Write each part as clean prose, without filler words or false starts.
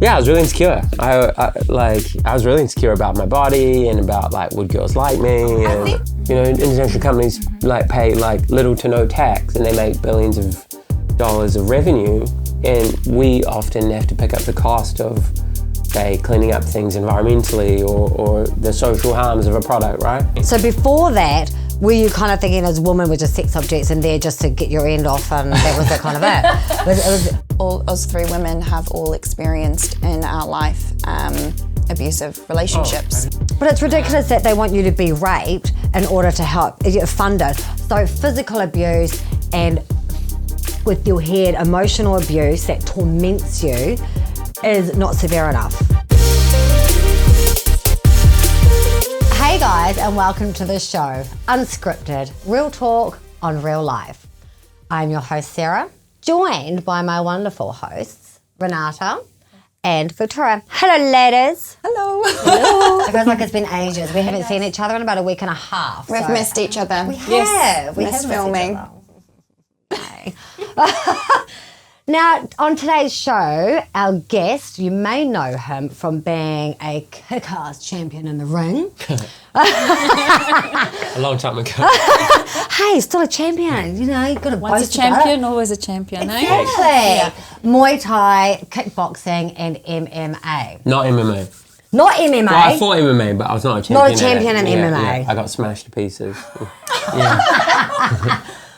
Yeah, I was really insecure. I was really insecure about my body and about like would girls like me. And you know, international companies like pay like little to no tax, and they make billions of dollars of revenue, and we often have to pick up the cost of, say, cleaning up things environmentally or the social harms of a product, right? So before that, were you kind of thinking as women were just sex objects and there just to get your end off, and that was the kind of it? All us three women have all experienced in our life abusive relationships. But it's ridiculous that they want you to be raped in order to help fund it. So physical abuse and with your head, emotional abuse that torments you is not severe enough. Hey guys, and welcome to the show, Unscripted, real talk on real life. I'm your host, Sarah, joined by my wonderful hosts, Renate and Victoria. Hello, ladies. Hello. Hello. It feels like it's been ages. We haven't seen each other in about a week and a half. We've missed each other. We have. We missed have filming. Now, on today's show, our guest, you may know him from being a kick-ass champion in the ring. A long time ago. Hey, still a champion, you know, you've got to boast Once a champion, always a champion, eh? Exactly. Yeah. Muay Thai, kickboxing and MMA. Not MMA. Not MMA? Well, I fought MMA, but I was not a champion. Not a champion in MMA. Yeah. I got smashed to pieces. Yeah.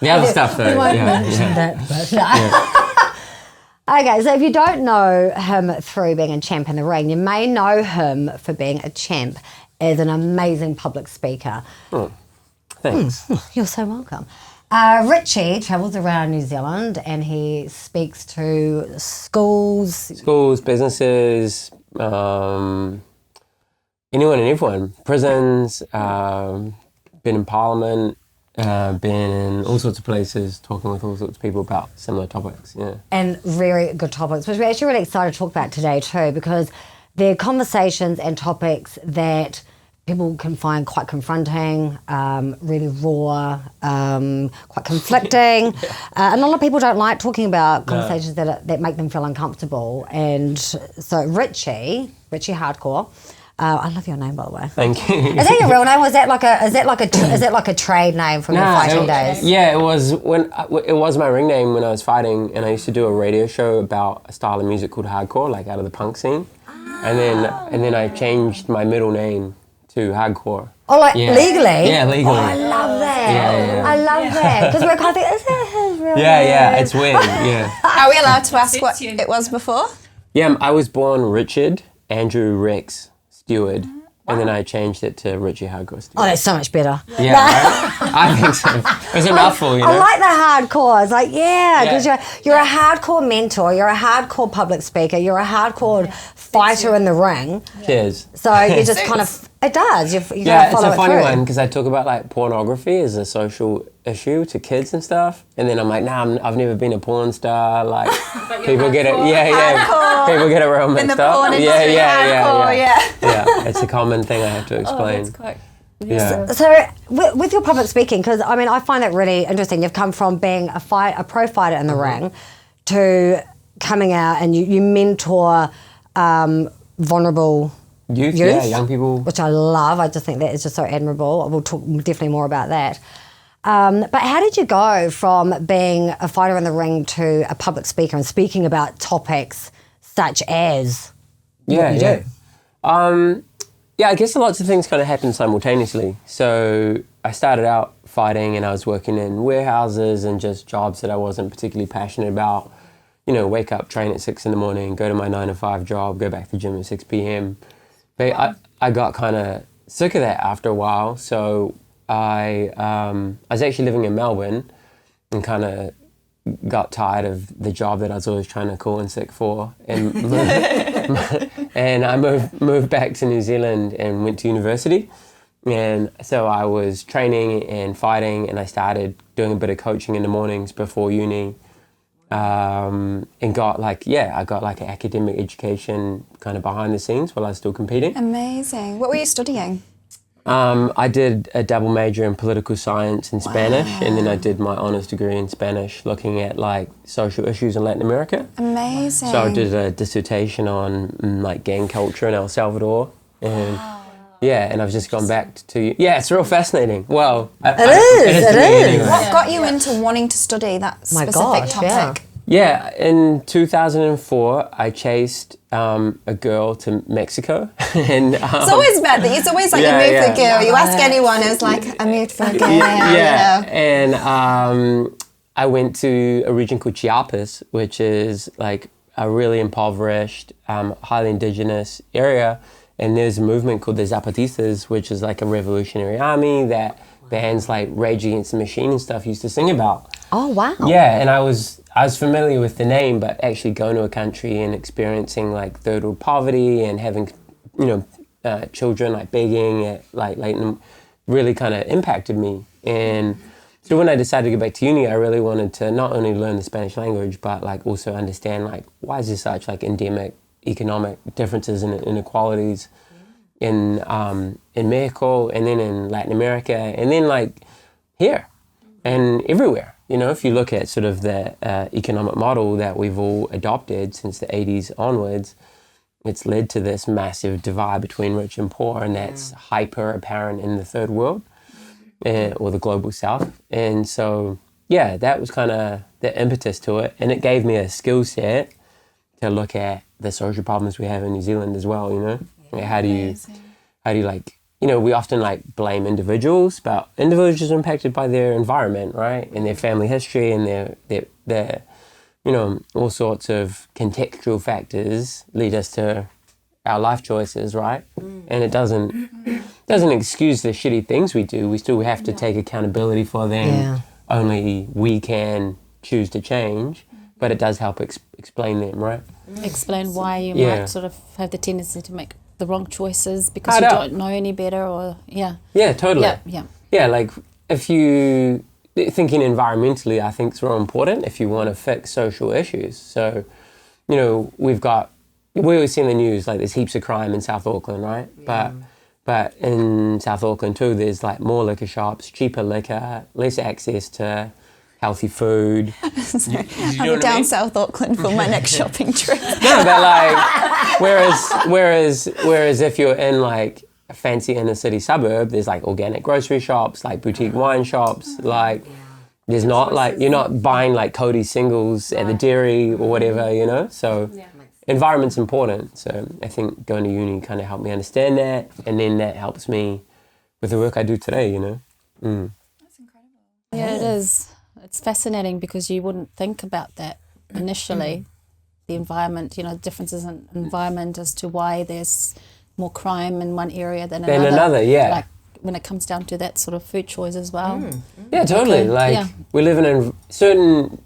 The other stuff though. We won't mention that, but no. Okay, so if you don't know him through being a champ in the ring, you may know him for being a champ as an amazing public speaker. Oh, thanks. You're so welcome. Richie travels around New Zealand and he speaks to schools. Schools, businesses, anyone and everyone. Prisons, been in Parliament. Been in all sorts of places, talking with all sorts of people about similar topics, yeah. And very good topics, which we're actually really excited to talk about today too, because they're conversations and topics that people can find quite confronting, really raw, quite conflicting. And a lot of people don't like talking about conversations that make them feel uncomfortable. And so Richie Hardcore, I love your name, by the way. Thank you. Is that your real name? Or is that like a trade name from your fighting days? Yeah, it was my ring name when I was fighting, and I used to do a radio show about a style of music called hardcore, like out of the punk scene. And then I changed my middle name to Hardcore. Oh, like legally? Yeah, legally. Oh, I love that. Yeah. I love that. Because we're kind of thinking, is that his real name? Yeah, it's weird. Yeah. Are we allowed to ask what it was before? Yeah, I was born Richard Andrew Rex Stewart, and then I changed it to Richie Hardcore Stewart. Oh, that's so much better. Yeah, right? I think so. It was a mouthful, you know? I like the hardcore. It's like, because you're a hardcore mentor, you're a hardcore public speaker, you're a hardcore fighter in the ring. Cheers. So you just kind of, it does. You got to follow it through. It's a funny one because I talk about like pornography as a social issue to kids and stuff, and then I'm like, I've never been a porn star. Like people get it, people get it real mixed in the up. Porn industry, yeah. It's a common thing I have to explain. That's quite... Yeah. So with your public speaking, because I mean, I find that really interesting. You've come from being a pro fighter in the ring to coming out and you mentor vulnerable youth, young people. Which I love. I just think that is just so admirable. We'll talk definitely more about that. But how did you go from being a fighter in the ring to a public speaker and speaking about topics such as what you do? Yeah, I guess lots of things kind of happened simultaneously. So I started out fighting and I was working in warehouses and just jobs that I wasn't particularly passionate about. You know, wake up, train at 6 a.m, go to my 9-to-5 job, go back to the gym at 6 p.m. But I got kind of sick of that after a while. So I was actually living in Melbourne and kind of got tired of the job that I was always trying to call in sick for, and I moved back to New Zealand and went to university. And so I was training and fighting, and I started doing a bit of coaching in the mornings before uni, and I got like an academic education kind of behind the scenes while I was still competing. Amazing. What were you studying? I did a double major in political science and Spanish, and then I did my honours degree in Spanish, looking at like social issues in Latin America. Amazing. So I did a dissertation on like gang culture in El Salvador, and and I've just gone back to it's real fascinating. Well, it is. Anyway. What got you into wanting to study that specific topic? Yeah, in 2004, I chased a girl to Mexico, and it's always bad. It's always like you move for a girl. You ask anyone, it's like I moved for a girl. And I went to a region called Chiapas, which is like a really impoverished, highly indigenous area, and there's a movement called the Zapatistas, which is like a revolutionary army that bands like Rage Against the Machine and stuff used to sing about. Oh wow! Yeah, and I was familiar with the name, but actually going to a country and experiencing like third world poverty and having, children like begging at like Leighton really kind of impacted me. And so when I decided to go back to uni, I really wanted to not only learn the Spanish language, but like also understand like why is there such like endemic economic differences and inequalities in Mexico and then in Latin America and then like here and everywhere. You know, if you look at sort of the economic model that we've all adopted since the 80s onwards, it's led to this massive divide between rich and poor, and that's hyper apparent in the third world or the global south. And so, that was kind of the impetus to it. And it gave me a skill set to look at the social problems we have in New Zealand as well, you know? Like how do you like, we often like blame individuals, but individuals are impacted by their environment, right? And their family history and their all sorts of contextual factors lead us to our life choices, right? And it doesn't excuse the shitty things we do. We still have to take accountability for them. Yeah. Only we can choose to change, but it does help explain them, right? Explain why you might sort of have the tendency to make the wrong choices because you don't know any better or totally like if you thinking environmentally, I think it's real important if you want to fix social issues. So we always see in the news like there's heaps of crime in South Auckland, right? But in South Auckland too, there's like more liquor shops, cheaper liquor, less access to healthy food. Sorry, I'm down South Auckland for my next shopping trip. No, but like, whereas if you're in like a fancy inner city suburb, there's like organic grocery shops, like boutique wine shops, like there's not like, you're not buying like Cody singles at the dairy or whatever, So environment's important. So I think going to uni kind of helped me understand that, and then that helps me with the work I do today, That's incredible. Yeah, it is. It's fascinating because you wouldn't think about that initially, the environment, differences in environment as to why there's more crime in one area than another. Like when it comes down to that sort of food choice as well. Yeah, totally. We live in certain,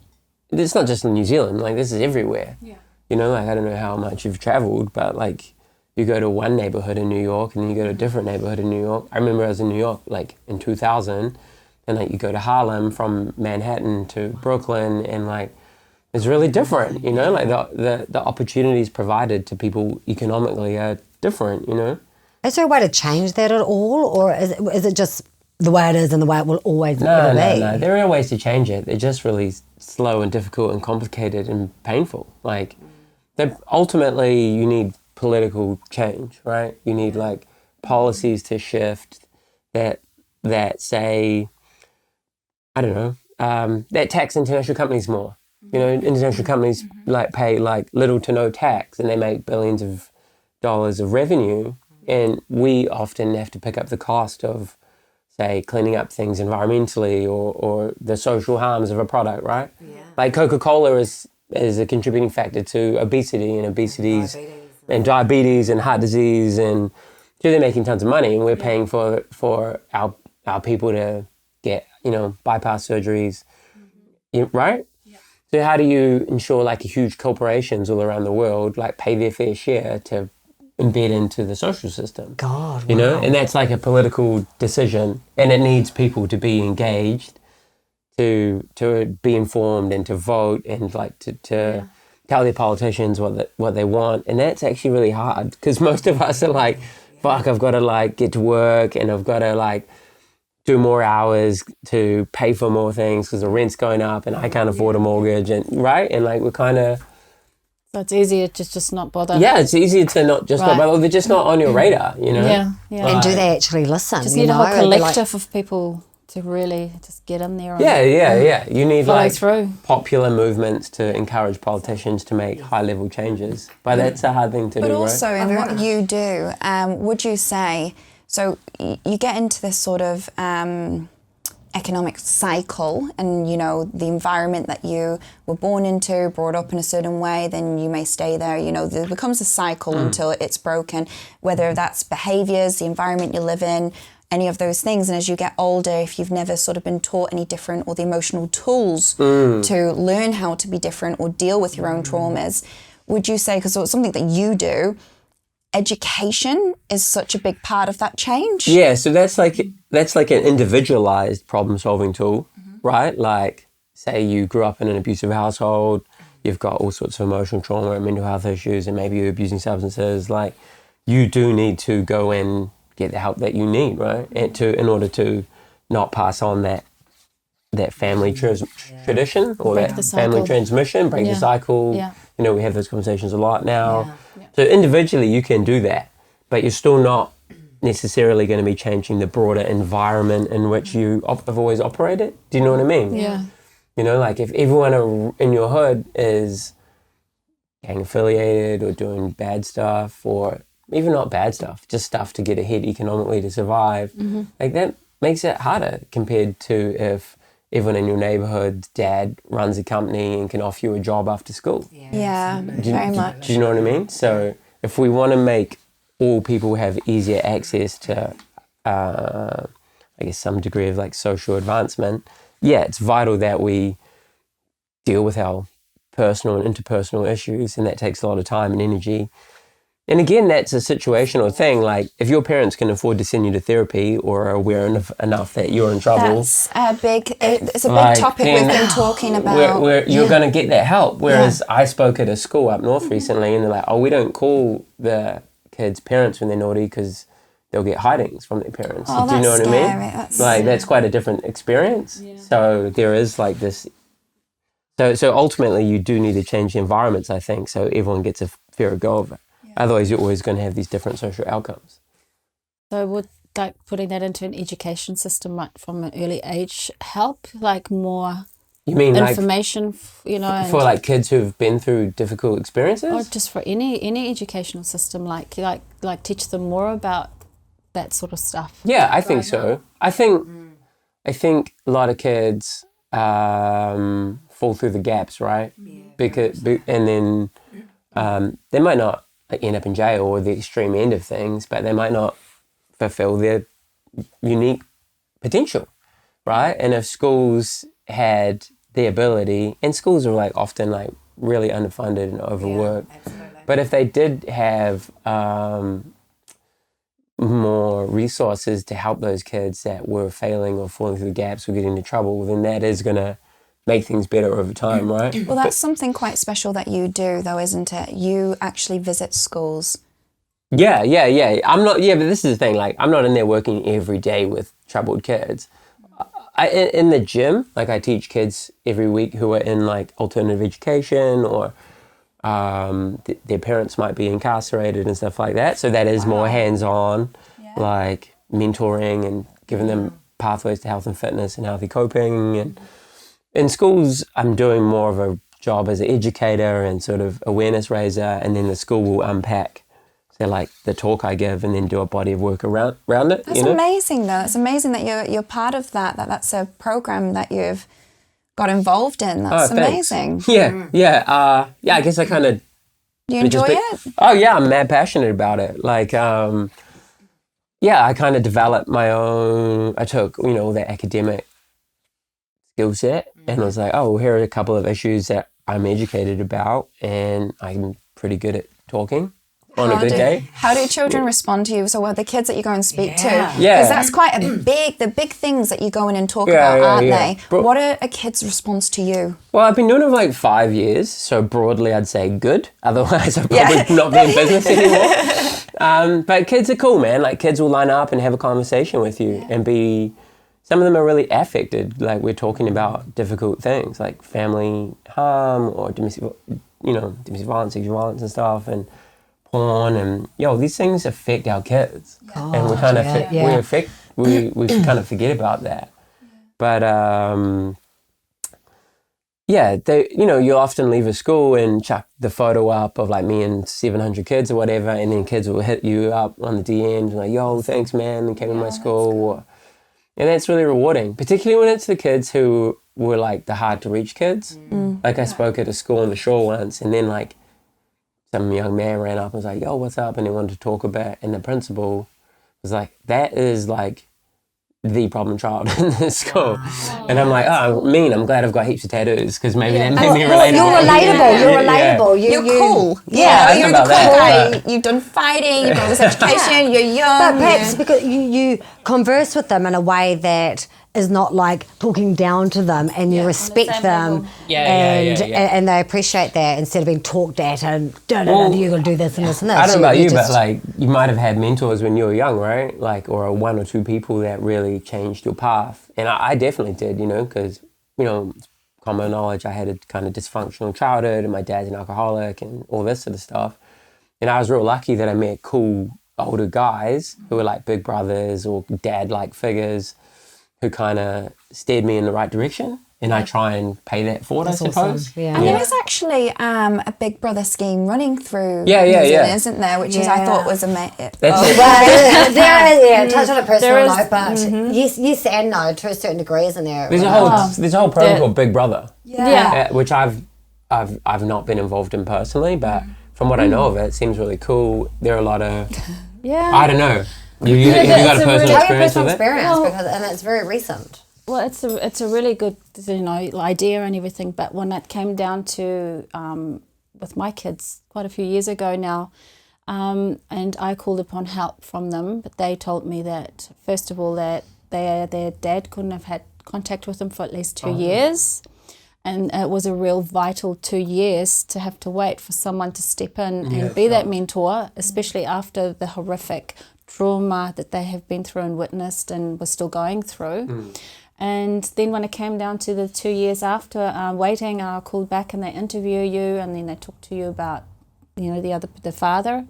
it's not just in New Zealand, like this is everywhere. Yeah. Like I don't know how much you've traveled, but like you go to one neighborhood in New York and then you go to a different neighborhood in New York. I remember I was in New York like in 2000, and like you go to Harlem from Manhattan to Brooklyn, and like it's really different, like the opportunities provided to people economically are different, Is there a way to change that at all, or is it just the way it is and the way it will always ever be? No. There are ways to change it. They're just really slow and difficult and complicated and painful. Like, ultimately, you need political change, right? You need like policies to shift that say, I don't know, that tax international companies more. International companies like pay like little to no tax, and they make billions of dollars of revenue, and we often have to pick up the cost of, say, cleaning up things environmentally or the social harms of a product, right? Yeah. Like Coca-Cola is a contributing factor to obesity and diabetes and heart disease, and so they're making tons of money, and we're paying for our people to get bypass surgeries, right? Yeah. So how do you ensure like huge corporations all around the world like pay their fair share to embed into the social system? God, wow. And that's like a political decision, and it needs people to be engaged, to be informed and to vote and like to tell their politicians what they want, and that's actually really hard because most of us are like fuck, I've got to like get to work and I've got to like do more hours to pay for more things because the rent's going up and I can't afford a mortgage, and right, and like we're kind of. So it's easier to just not bother. Yeah, it's easier to not just not bother. They're just not on your radar, you know. Yeah, yeah. And do they actually listen? Just need a whole collective of people to really just get in there. Yeah. You need follow like through. popular movements to encourage politicians to make high-level changes. But that's a hard thing to do, But also right? in what you do, would you say, so you get into this sort of economic cycle and, you know, the environment that you were born into, brought up in a certain way, then you may stay there, you know, there becomes a cycle until it's broken, whether that's behaviours, the environment you live in, any of those things. And as you get older, if you've never sort of been taught any different or the emotional tools to learn how to be different or deal with your own traumas, would you say, because it's something that you do, education is such a big part of that change? Yeah, so that's like an individualized problem-solving tool, right? Like, say you grew up in an abusive household, you've got all sorts of emotional trauma and mental health issues, and maybe you're abusing substances. Like, you do need to go and get the help that you need, right? And in order to not pass on that family tradition or Break that the family cycle. transmission, break the cycle. Yeah. You know, we have those conversations a lot now. So individually you can do that, but you're still not necessarily going to be changing the broader environment in which you have always operated. Do you know what I mean? Yeah. You know, like if everyone in your hood is gang affiliated or doing bad stuff, or even not bad stuff, just stuff to get ahead economically to survive, like that makes it harder compared to if everyone in your neighborhood's dad runs a company and can offer you a job after school. Yeah, very much. Do you know what I mean? So if we want to make all people have easier access to, I guess, some degree of like social advancement, yeah, it's vital that we deal with our personal and interpersonal issues, and that takes a lot of time and energy. And again, that's a situational thing. Like, if your parents can afford to send you to therapy or are aware enough that you're in trouble, That's a big, it's a big like, topic we've been talking about. you're going to get that help. Whereas I spoke at a school up north recently, and they're like, oh, we don't call the kids' parents when they're naughty because they'll get hidings from their parents. Oh, Do you know that's what I mean? scary. That's That's quite a different experience. Yeah. So there is like this. So ultimately, you do need to change the environments, I think, so everyone gets a fairer go of it. Otherwise, you're always going to have these different social outcomes. So would like putting that into an education system might from an early age help, like more You mean information, you know, for like kids who've been through difficult experiences? or just for any educational system, like teach them more about that sort of stuff. Yeah, I think so. I think a lot of kids fall through the gaps, right? And then they might not end up in jail or the extreme end of things, but they might not fulfill their unique potential, right? And if schools had the ability, and schools are like often like really underfunded and overworked, but if they did have more resources to help those kids that were failing or falling through the gaps or getting into trouble, then that is going to make things better over time, right? Well, that's something quite special that you do, though, isn't it? You actually visit schools. Yeah. But this is the thing, like, I'm not in there working every day with troubled kids. In the gym, like, I teach kids every week who are in, like, alternative education or their parents might be incarcerated and stuff like that. So that is more hands-on, like, mentoring and giving them pathways to health and fitness and healthy coping. And in schools, I'm doing more of a job as an educator and sort of awareness raiser, and then the school will unpack, so like the talk I give, and then do a body of work around it. That's amazing, though. It's amazing that you're part of that. That's a program that you've got involved in. That's amazing. Yeah. I guess I kind of. Do you enjoy it? Oh yeah, I'm mad passionate about it. Like, I kind of developed my own. I took all that academic skill set and was like, oh, here are a couple of issues that I'm educated about, and I'm pretty good at talking on a good day. How do children respond to you? So the kids that you go and speak to, Yeah. because that's quite the big things that you go in and talk about, aren't they? But what are a kid's response to you? Well, I've been doing it for like 5 years, so broadly I'd say good. Otherwise I'd probably not be in business anymore. But kids are cool, man. Like kids will line up and have a conversation with you and be. Some of them are really affected. Like we're talking about difficult things like family harm or domestic violence, sexual violence and stuff, and porn and these things affect our kids, and we kind of we kind of forget about that. But you'll often leave a school and chuck the photo up of like me and 700 kids or whatever, and then kids will hit you up on the DMs like, "Yo, thanks, man, and came to my school." And that's really rewarding, particularly when it's the kids who were like the hard to reach kids. Like I spoke at a school on the shore once, and then like some young man ran up and was like, "Yo, what's up?" And they wanted to talk about, and the principal was like, "That is like the problem child in this school." And I'm like, "Oh, I'm glad I've got heaps of tattoos because maybe that made me relatable." You're relatable. You're cool. Yeah, you're the cool guy. You've done fighting, you've done this education, you're young. But perhaps because you converse with them in a way that is not like talking down to them, and you respect them, and they appreciate that instead of being talked at and you're going to do this and this and this. I don't know about you, but like you might have had mentors when you were young, right? Like, or one or two people that really changed your path. And I definitely did, because common knowledge, I had a kind of dysfunctional childhood, and my dad's an alcoholic, and all this sort of stuff. And I was real lucky that I met cool older guys who were like big brothers or dad-like figures, who kind of steered me in the right direction, and I try and pay that forward, I suppose. Awesome. Yeah. And there is actually a Big Brother scheme running through New Zealand, isn't there? Which is, I thought was amazing. Touch on a personal note, but yes and no to a certain degree, isn't there? There's a whole program called Big Brother, which I've not been involved in personally, but from what I know of it seems really cool. There are a lot of I don't know. You got a personal experience with it? And it's very recent. Well, it's a really good idea and everything, but when it came down to with my kids quite a few years ago now, and I called upon help from them, but they told me that first of all that their dad couldn't have had contact with them for at least 2 years. And it was a real vital 2 years to have to wait for someone to step in and be that mentor, especially after the horrific trauma that they have been through and witnessed and were still going through. And then when it came down to the 2 years after waiting, I called back and they interview you, and then they talk to you about, the father.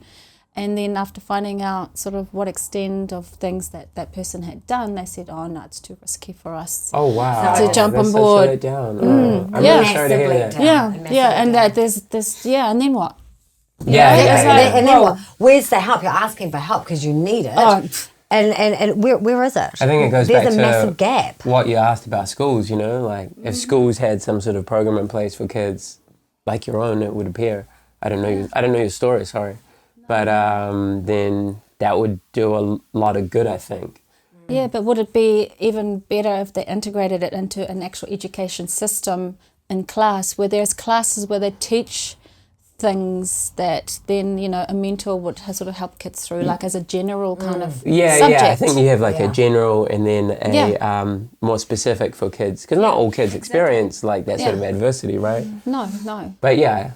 And then after finding out sort of what extent of things that person had done, they said, "Oh no, it's too risky for us." Oh wow! To jump on board. It down. I'm really sorry to hear that. And that there's this, and then what? And then what? Where's the help? You're asking for help because you need it. And where is it? I think it goes There's back a to massive gap. What you asked about schools, like if schools had some sort of program in place for kids like your own, it would appear. I don't know your story, sorry. But then that would do a lot of good, I think. Yeah, but would it be even better if they integrated it into an actual education system in class, where there's classes where they teach things that then, a mentor would sort of help kids through, like as a general kind of subject. Yeah, I think you have like a general and then a more specific for kids, because not all kids experience like that sort of adversity, right? No. But I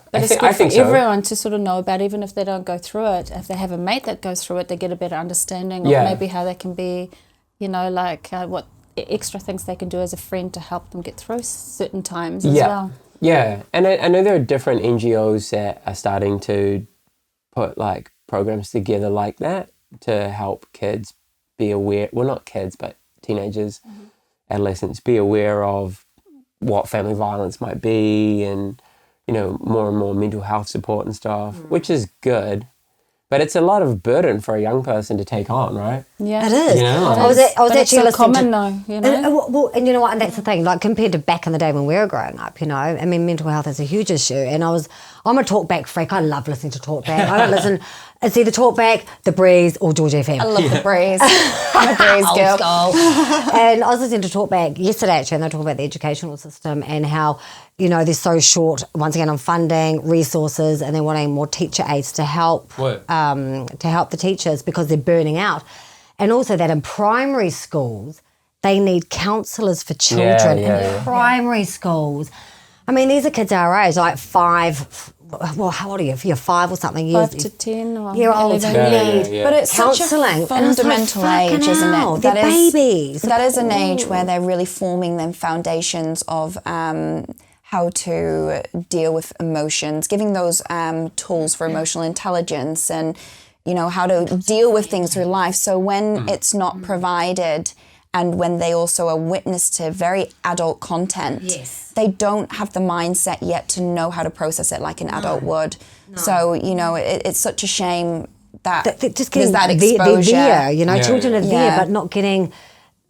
think so. Everyone to sort of know about, even if they don't go through it, if they have a mate that goes through it, they get a better understanding of maybe how they can be, what extra things they can do as a friend to help them get through certain times as well. Yeah, and I know there are different NGOs that are starting to put like programs together like that to help kids be aware, well not kids, but teenagers, adolescents, be aware of what family violence might be, and, more and more mental health support and stuff, which is good. But it's a lot of burden for a young person to take on, right? Yeah, it is. I was actually listening common though, Well, and you know what? And that's the thing. Like compared to back in the day when we were growing up, I mean, mental health is a huge issue. And I'm a talkback freak. I love listening to talkback. I don't listen. It's either talkback, The Breeze, or George FM. I love The Breeze. I'm a Breeze girl. And I was listening to talkback yesterday actually, and they talk about the educational system and how they're so short once again on funding, resources, and they're wanting more teacher aides to help the teachers because they're burning out. And also that in primary schools, they need counsellors for children in primary schools. I mean, these are kids our age, like 5, well, how old are you? If you're 5 or something, 5 to 10 or year olds 11. need But it's such a counselling. fundamental age, isn't it? They're babies. That is an age where they're really forming them foundations of how to deal with emotions, giving those tools for emotional intelligence and, you know, how to deal with things through life. So when it's not provided and when they also are witness to very adult content, they don't have the mindset yet to know how to process it like an adult would. So, you know, it's such a shame that just there's getting that exposure. there, you know, children are there, Yeah. but not getting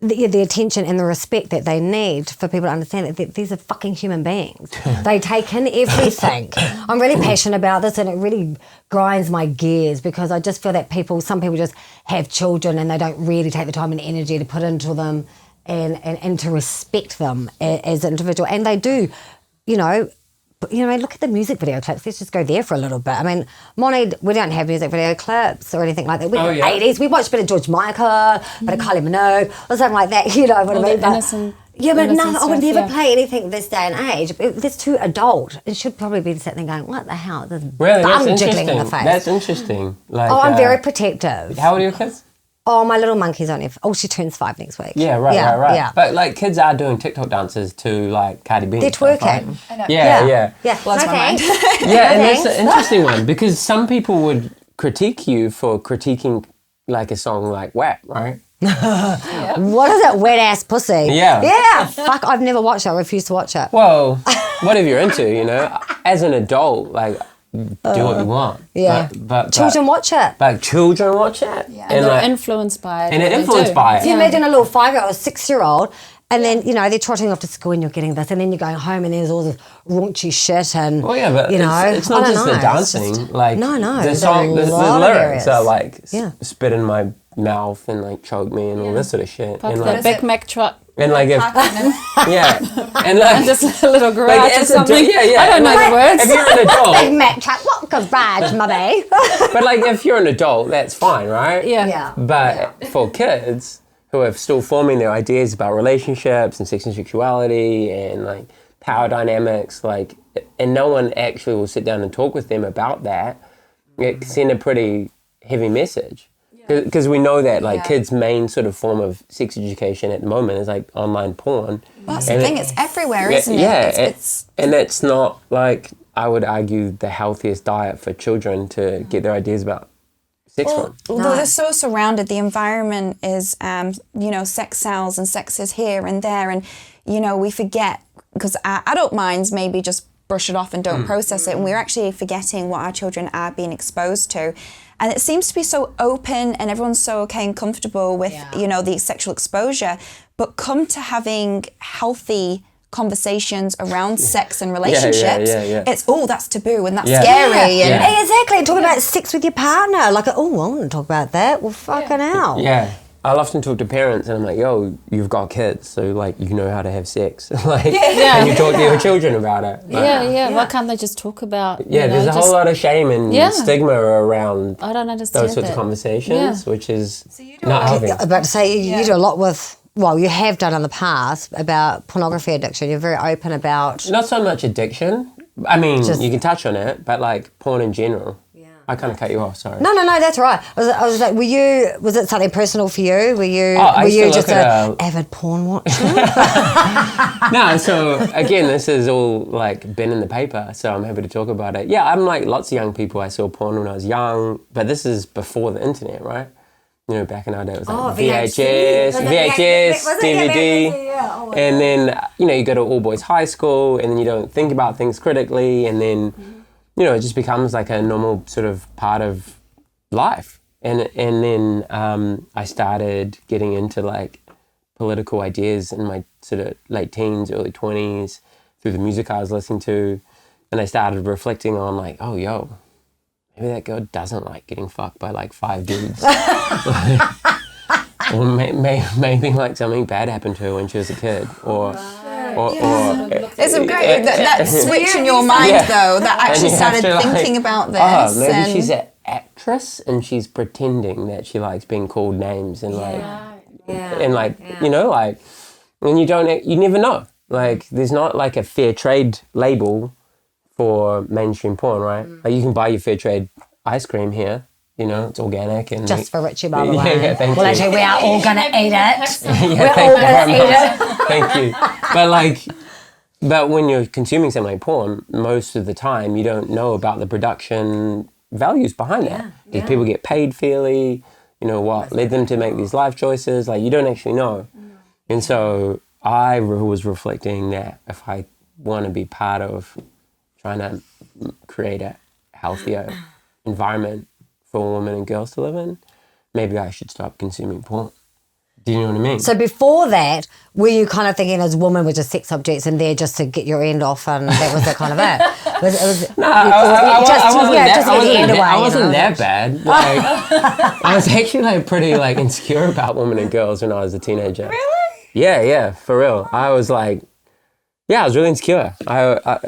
the attention and the respect that they need for people to understand that these are fucking human beings. They take in everything. I'm really passionate about this, and it really grinds my gears because I just feel that some people just have children and they don't really take the time and energy to put into them and to respect them as an individual. And they do, you know, look at the music video clips. Let's just go there for a little bit. I mean, Monty, we don't have music video clips or anything like that. We have 80s. We watched a bit of George Michael, a bit of Kylie Minogue, or something like that. You know what I mean? But I would never play anything this day and age. That's too adult. It should probably be sitting there going, what the hell? There's bum jiggling in the face. That's interesting. Like, I'm very protective. How old are your kids? Oh, my little monkey's only... Oh, she turns 5 next week. Yeah, right. Yeah. But, like, kids are doing TikTok dances to, like, Cardi B. They're twerking. Right? Yeah. Blows my mind. Yeah, and that's an interesting one because some people would critique you for critiquing, like, a song like WAP, right? What is it? Wet ass pussy. Yeah. Yeah. Fuck, I've never watched it. I refuse to watch it. Well, whatever you're into, you know. As an adult, like, do what you want. Yeah. But children watch it. Like, children watch it. Yeah. And they're influenced by it. And they're influenced by it. So you imagine a little 5-year-old or 6-year-old, and then, you know, they're trotting off to school and you're getting this, and then you're going home and there's all this raunchy shit and, well, yeah, but you know. it's not just the dancing. Just, like, no. The song, the lyrics are like, Yeah. spit in my mouth and, like, choke me and all this sort of shit. Pop and, the like, Big Mac truck. and, like, if, yeah. And, like, And just a little garage like, or as something. yeah. I don't know the words. If you're an adult, Big Mac truck, what garage, mummy? but, like, if you're an adult, that's fine, right? Yeah. But for kids who are still forming their ideas about relationships and sex and sexuality and, like, power dynamics, like, and no one actually will sit down and talk with them about that, it can send a pretty heavy message. Because we know that, like, kids' main sort of form of sex education at the moment is, like, online porn. Well, that's the thing, it's everywhere, isn't it? Yeah, It's and it's not, like, I would argue, the healthiest diet for children to get their ideas about sex from. Although they're so surrounded, the environment is, you know, sex sells and sex is here and there. And, you know, we forget, because our adult minds maybe just brush it off and don't process it. And we're actually forgetting what our children are being exposed to. And it seems to be so open and everyone's so okay and comfortable with, you know, the sexual exposure. But come to having healthy conversations around sex and relationships, it's, that's taboo and that's scary. And Exactly. Talking about sex with your partner. Like, I want to talk about that. Well, fucking hell. Yeah. I'll often talk to parents and I'm like, yo, you've got kids, so, like, you know how to have sex. Like, and you talk to your children about it. Like, Why can't they just talk about, there's a whole lot of shame and stigma around I don't understand those sorts of conversations, which is not I healthy. was about to say, you do a lot with, well, you have done in the past about pornography addiction. You're very open about... Not so much addiction. I mean, you can touch on it, but, like, porn in general. I kind of cut you off, sorry. No, that's all right. I was like, was it something personal for you? Were you just an avid porn watcher? No, so, again, this has all, like, been in the paper, so I'm happy to talk about it. Yeah, I'm like lots of young people. I saw porn when I was young, but this is before the internet, right? You know, back in our day, it was like VHS, DVD, and then, you know, you go to all boys high school, and then you don't think about things critically, and then... you know, it just becomes like a normal sort of part of life. And then I started getting into, like, political ideas in my sort of late teens, early 20s, through the music I was listening to. And I started reflecting on, like, oh, yo, maybe that girl doesn't like getting fucked by, like, 5 dudes. Or maybe, like, something bad happened to her when she was a kid. Or it's a great that switch in your mind though that actually started thinking about this. Maybe she's an actress and she's pretending that she likes being called names and you know, like, and you never know. Like, there's not like a fair trade label for mainstream porn, right? Like you can buy your fair trade ice cream here. You know, it's organic and Just for Richie, by the way. Yeah, thank well, you. actually, we are all going to eat it. Yeah, We're all going to eat it. Thank you. But when you're consuming something like porn, most of the time you don't know about the production values behind that. These people get paid fairly, you know, what led them to make these life choices. Like, you don't actually know. And so I was reflecting that if I want to be part of trying to create a healthier environment for women and girls to live in, maybe I should stop consuming porn. Do you know what I mean? So before that, were you kind of thinking as women were just sex objects and there just to get your end off, and that was the kind of it? I wasn't that bad. Like, I was actually like pretty like insecure about women and girls when I was a teenager. Really? Yeah, for real. I was like, I was really insecure. I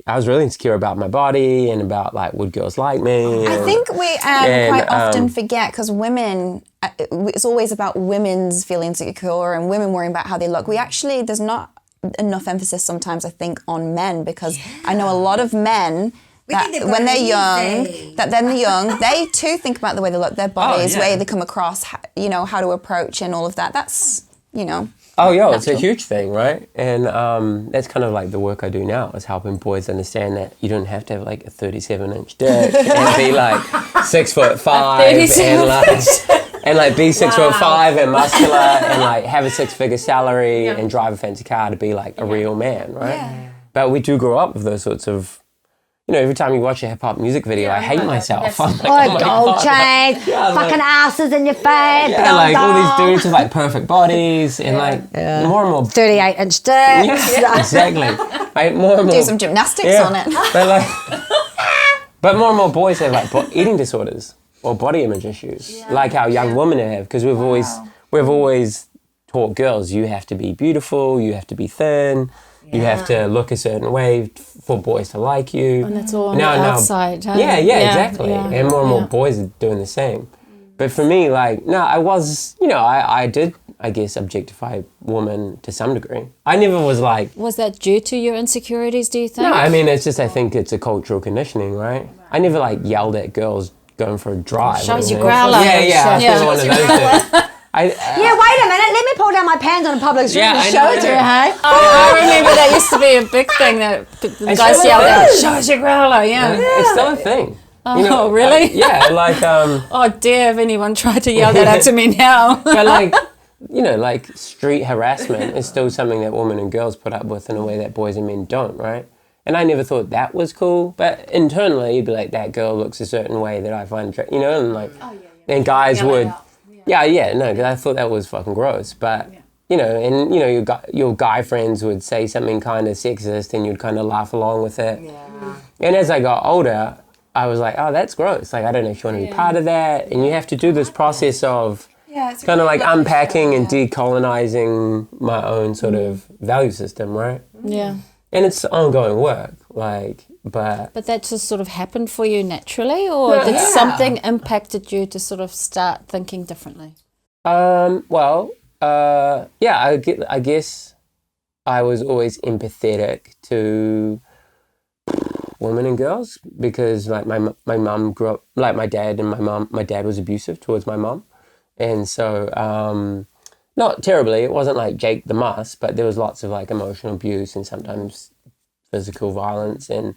was really insecure about my body and about like, would girls like me? I think we quite often forget, because women, it's always about women's feeling insecure and women worrying about how they look. There's not enough emphasis sometimes, I think, on men, because I know a lot of men that when they're young, they too think about the way they look, their bodies, the way they come across, you know, how to approach and all of that. That's, you know. Oh, yeah, it's a huge thing, right? And that's kind of like the work I do now, is helping boys understand that you don't have to have like a 37-inch dick and be like 6'5" and like be 6'5" and muscular and like have a 6-figure salary and drive a fancy car to be like a real man, right? Yeah. But we do grow up with those sorts of, you know, every time you watch a hip-hop music video, I hate myself. I'm like, gold chain, fucking asses in your face. Yeah, like all these dudes with like perfect bodies and like more and more 38-inch dicks. Yeah, exactly. Like more and more. Do some gymnastics on it. But more and more boys have like eating disorders or body image issues, like how young women have, because we've always taught girls, you have to be beautiful, you have to be thin. You have to look a certain way for boys to like you. And it's all on the outside. Huh? Yeah, exactly. Yeah. And more and more boys are doing the same. But for me, like, no, I was, you know, I did, I guess, objectify women to some degree. I never was like... Was that due to your insecurities, do you think? No, I mean, it's just, I think it's a cultural conditioning, right? I never, like, yelled at girls going for a drive. Shows your growler. Yeah, I was one of those things. Wait a minute. Let me pull down my pants on a public street and show it to you, hey? I remember that used to be a big thing that the guys yelled out, show us your growler, It's still a thing. Oh, you know, really? Like... oh, dear, if anyone tried to yell that out to me now. But, like, you know, like, street harassment is still something that women and girls put up with in a way that boys and men don't, right? And I never thought that was cool. But internally, you'd be like, that girl looks a certain way that I find... You know, and, like... And guys would... because I thought that was fucking gross. But, you know, and, you know, your guy friends would say something kind of sexist and you'd kind of laugh along with it. Yeah. And as I got older, I was like, oh, that's gross. Like, I don't actually want to be part of that. And you have to do this process of kind of like unpacking and decolonizing my own sort of value system, right? Yeah. And it's ongoing work, like... But that just sort of happened for you naturally, or did something impacted you to sort of start thinking differently? I guess I was always empathetic to women and girls because like my mum grew up, like my dad was abusive towards my mum. And so, not terribly, it wasn't like Jake the Muss, but there was lots of like emotional abuse and sometimes physical violence, and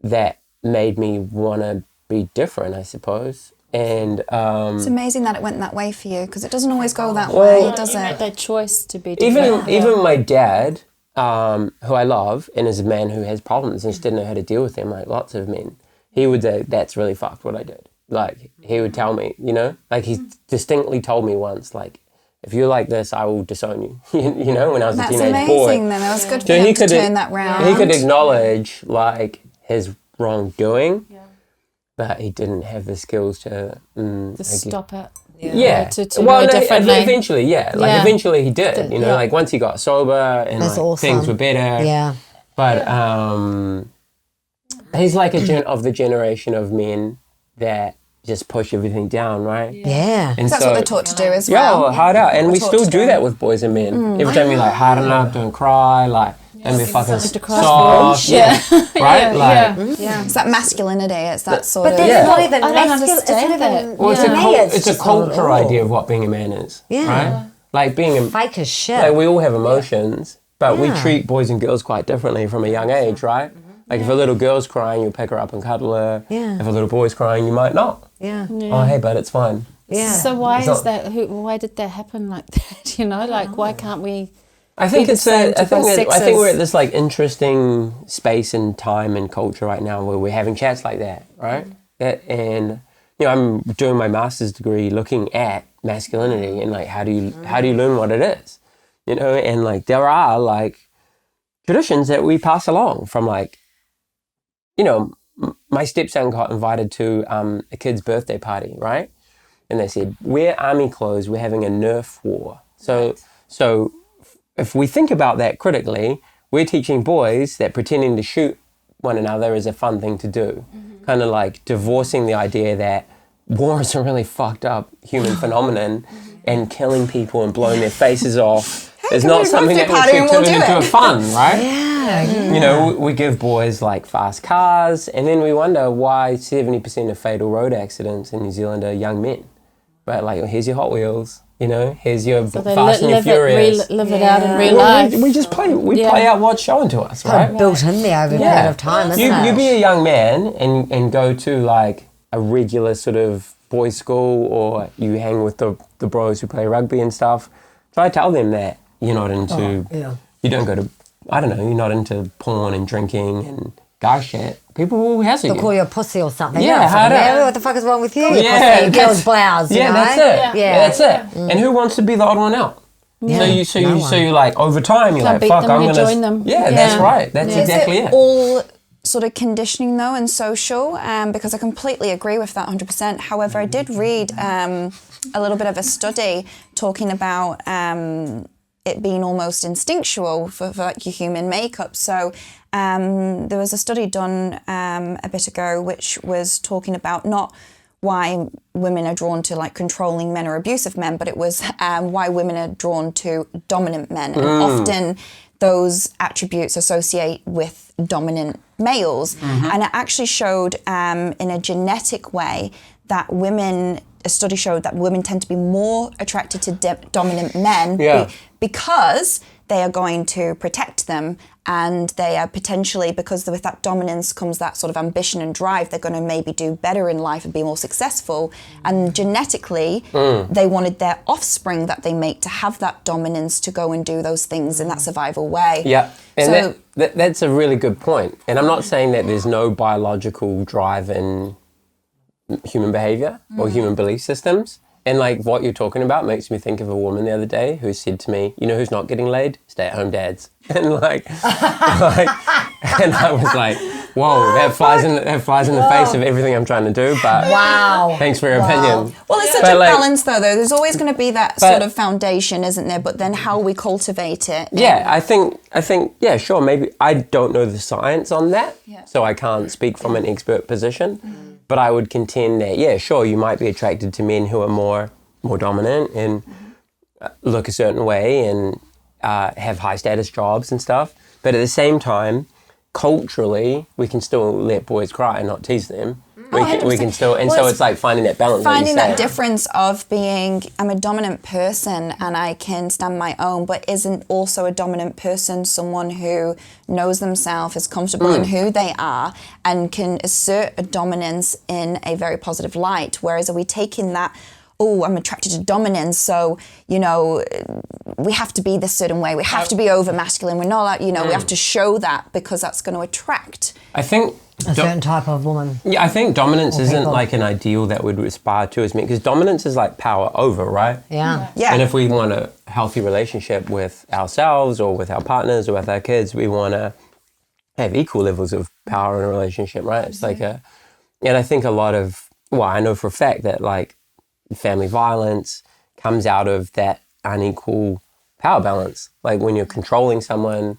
that made me want to be different, I suppose. And it's amazing that it went that way for you, because it doesn't always go that way, does it? That choice to be different. Even my dad, who I love, and is a man who has problems and just didn't know how to deal with them, like lots of men, he would say, that's really fucked what I did. Like, he would tell me, you know, like he distinctly told me once, like, if you're like this, I will disown you. You know, when I was a teenage boy. That's amazing then. That was good for him to turn that round. He could acknowledge, like, his wrongdoing, but he didn't have the skills to stop it. To go differently. Eventually, eventually he did. You know, like once he got sober and like, awesome. things were better. Yeah. But he's like of the generation of men that just push everything down, right? Yeah. And that's what they're taught to do as well. Yeah, hard out. And we still do that with boys and men. Every time you're like, harden up, don't cry, like, and be fucking something to cry soft, for. Yeah. right? Yeah. It's that masculinity. It's that sort But of. that's not even I don't masculine. understand It's not that. even, Well, it's to a me, it's a just not at culture all. idea of what being a man is, right? Like being a Fake as shit. like we all have emotions, but we Yeah. treat boys and girls quite differently from a young age, right? Like if a little girl's crying, you'll pick her up and cuddle her. Yeah. If a little boy's crying, you might not. Yeah. Oh, hey, bud, it's fine. Yeah. So why It's is not- that? Why did that happen like that? Like, why can't we? I think Be the it's same a, to I think both that, I think sexes. we're at this like interesting space and time and culture right now where we're having chats like that, right? And I'm doing my master's degree looking at masculinity and like how do you learn what it is, and like there are like traditions that we pass along from like, my stepson got invited to a kid's birthday party, right? And they said, wear army clothes, we're having a Nerf war. So if we think about that critically, we're teaching boys that pretending to shoot one another is a fun thing to do. Kind of like divorcing the idea that war is a really fucked up human phenomenon and killing people and blowing their faces off is not something that we should turn into a fun, right? We give boys like fast cars and then we wonder why 70% of fatal road accidents in New Zealand are young men. Right, like here's your Hot Wheels, here's your So they Fast and your Furious. live it out in real Well, life. we just play out what's shown to us, Kind right? of built in there over a period of time, isn't it? You be a young man and go to like a regular sort of boys' school or you hang with the bros who play rugby and stuff. Try to tell them that you're not into, you don't go to, I don't know, you're not into porn and drinking and guy shit. People will hassle They'll you. call you a pussy or something. Yeah, You're how fucking, to- what the fuck is wrong with you? Yeah, Pussy, girl's blouse, you know? that's it. Yeah. That's it. And who wants to be the odd one out? Yeah. So No you like over time you're Can't like, beat fuck, them, I'm you gonna join them. Yeah, that's Yeah. right. That's exactly Is it. it all sort of conditioning though and social? Because I completely agree with that 100%. However, I did read a little bit of a study talking about it being almost instinctual for like your human makeup. So there was a study done a bit ago which was talking about not why women are drawn to like controlling men or abusive men, but it was why women are drawn to dominant men. And often those attributes associate with dominant males. And it actually showed in a genetic way that a study showed that women tend to be more attracted to dominant men because they are going to protect them, and they are potentially, because with that dominance comes that sort of ambition and drive, they're going to maybe do better in life and be more successful. And genetically, they wanted their offspring that they make to have that dominance to go and do those things in that survival way. Yeah, and So- that's a really good point. And I'm not saying that there's no biological drive in human behavior or human belief systems. And like what you're talking about makes me think of a woman the other day who said to me, who's not getting laid? Stay-at-home dads. And like, and I was like, whoa, that flies in the face of everything I'm trying to do. But thanks for your opinion. Well, it's such a balance, though. There's always going to be that sort of foundation, isn't there? But then how we cultivate it. Yeah, I think, yeah, sure. Maybe I don't know the science on that, so I can't speak from an expert position. But I would contend that, yeah, sure, you might be attracted to men who are more dominant and look a certain way and have high status jobs and stuff. But at the same time, culturally, we can still let boys cry and not tease them. We can still, and so it's like finding that balance. Finding that difference of being, I'm a dominant person and I can stand my own, but isn't also a dominant person someone who knows themselves, is comfortable in who they are, and can assert a dominance in a very positive light? Whereas are we taking that, oh, I'm attracted to dominance, so, we have to be this certain way, we have to be over masculine, we're not, we have to show that because that's going to attract. I think A certain type of woman. Yeah, I think dominance isn't people. like an ideal that we'd aspire to as men, because dominance is like power over, right? Yeah. Yeah. And if we want a healthy relationship with ourselves or with our partners or with our kids, we want to have equal levels of power in a relationship, right? It's like and I think a lot of, I know for a fact that like family violence comes out of that unequal power balance. Like when you're controlling someone,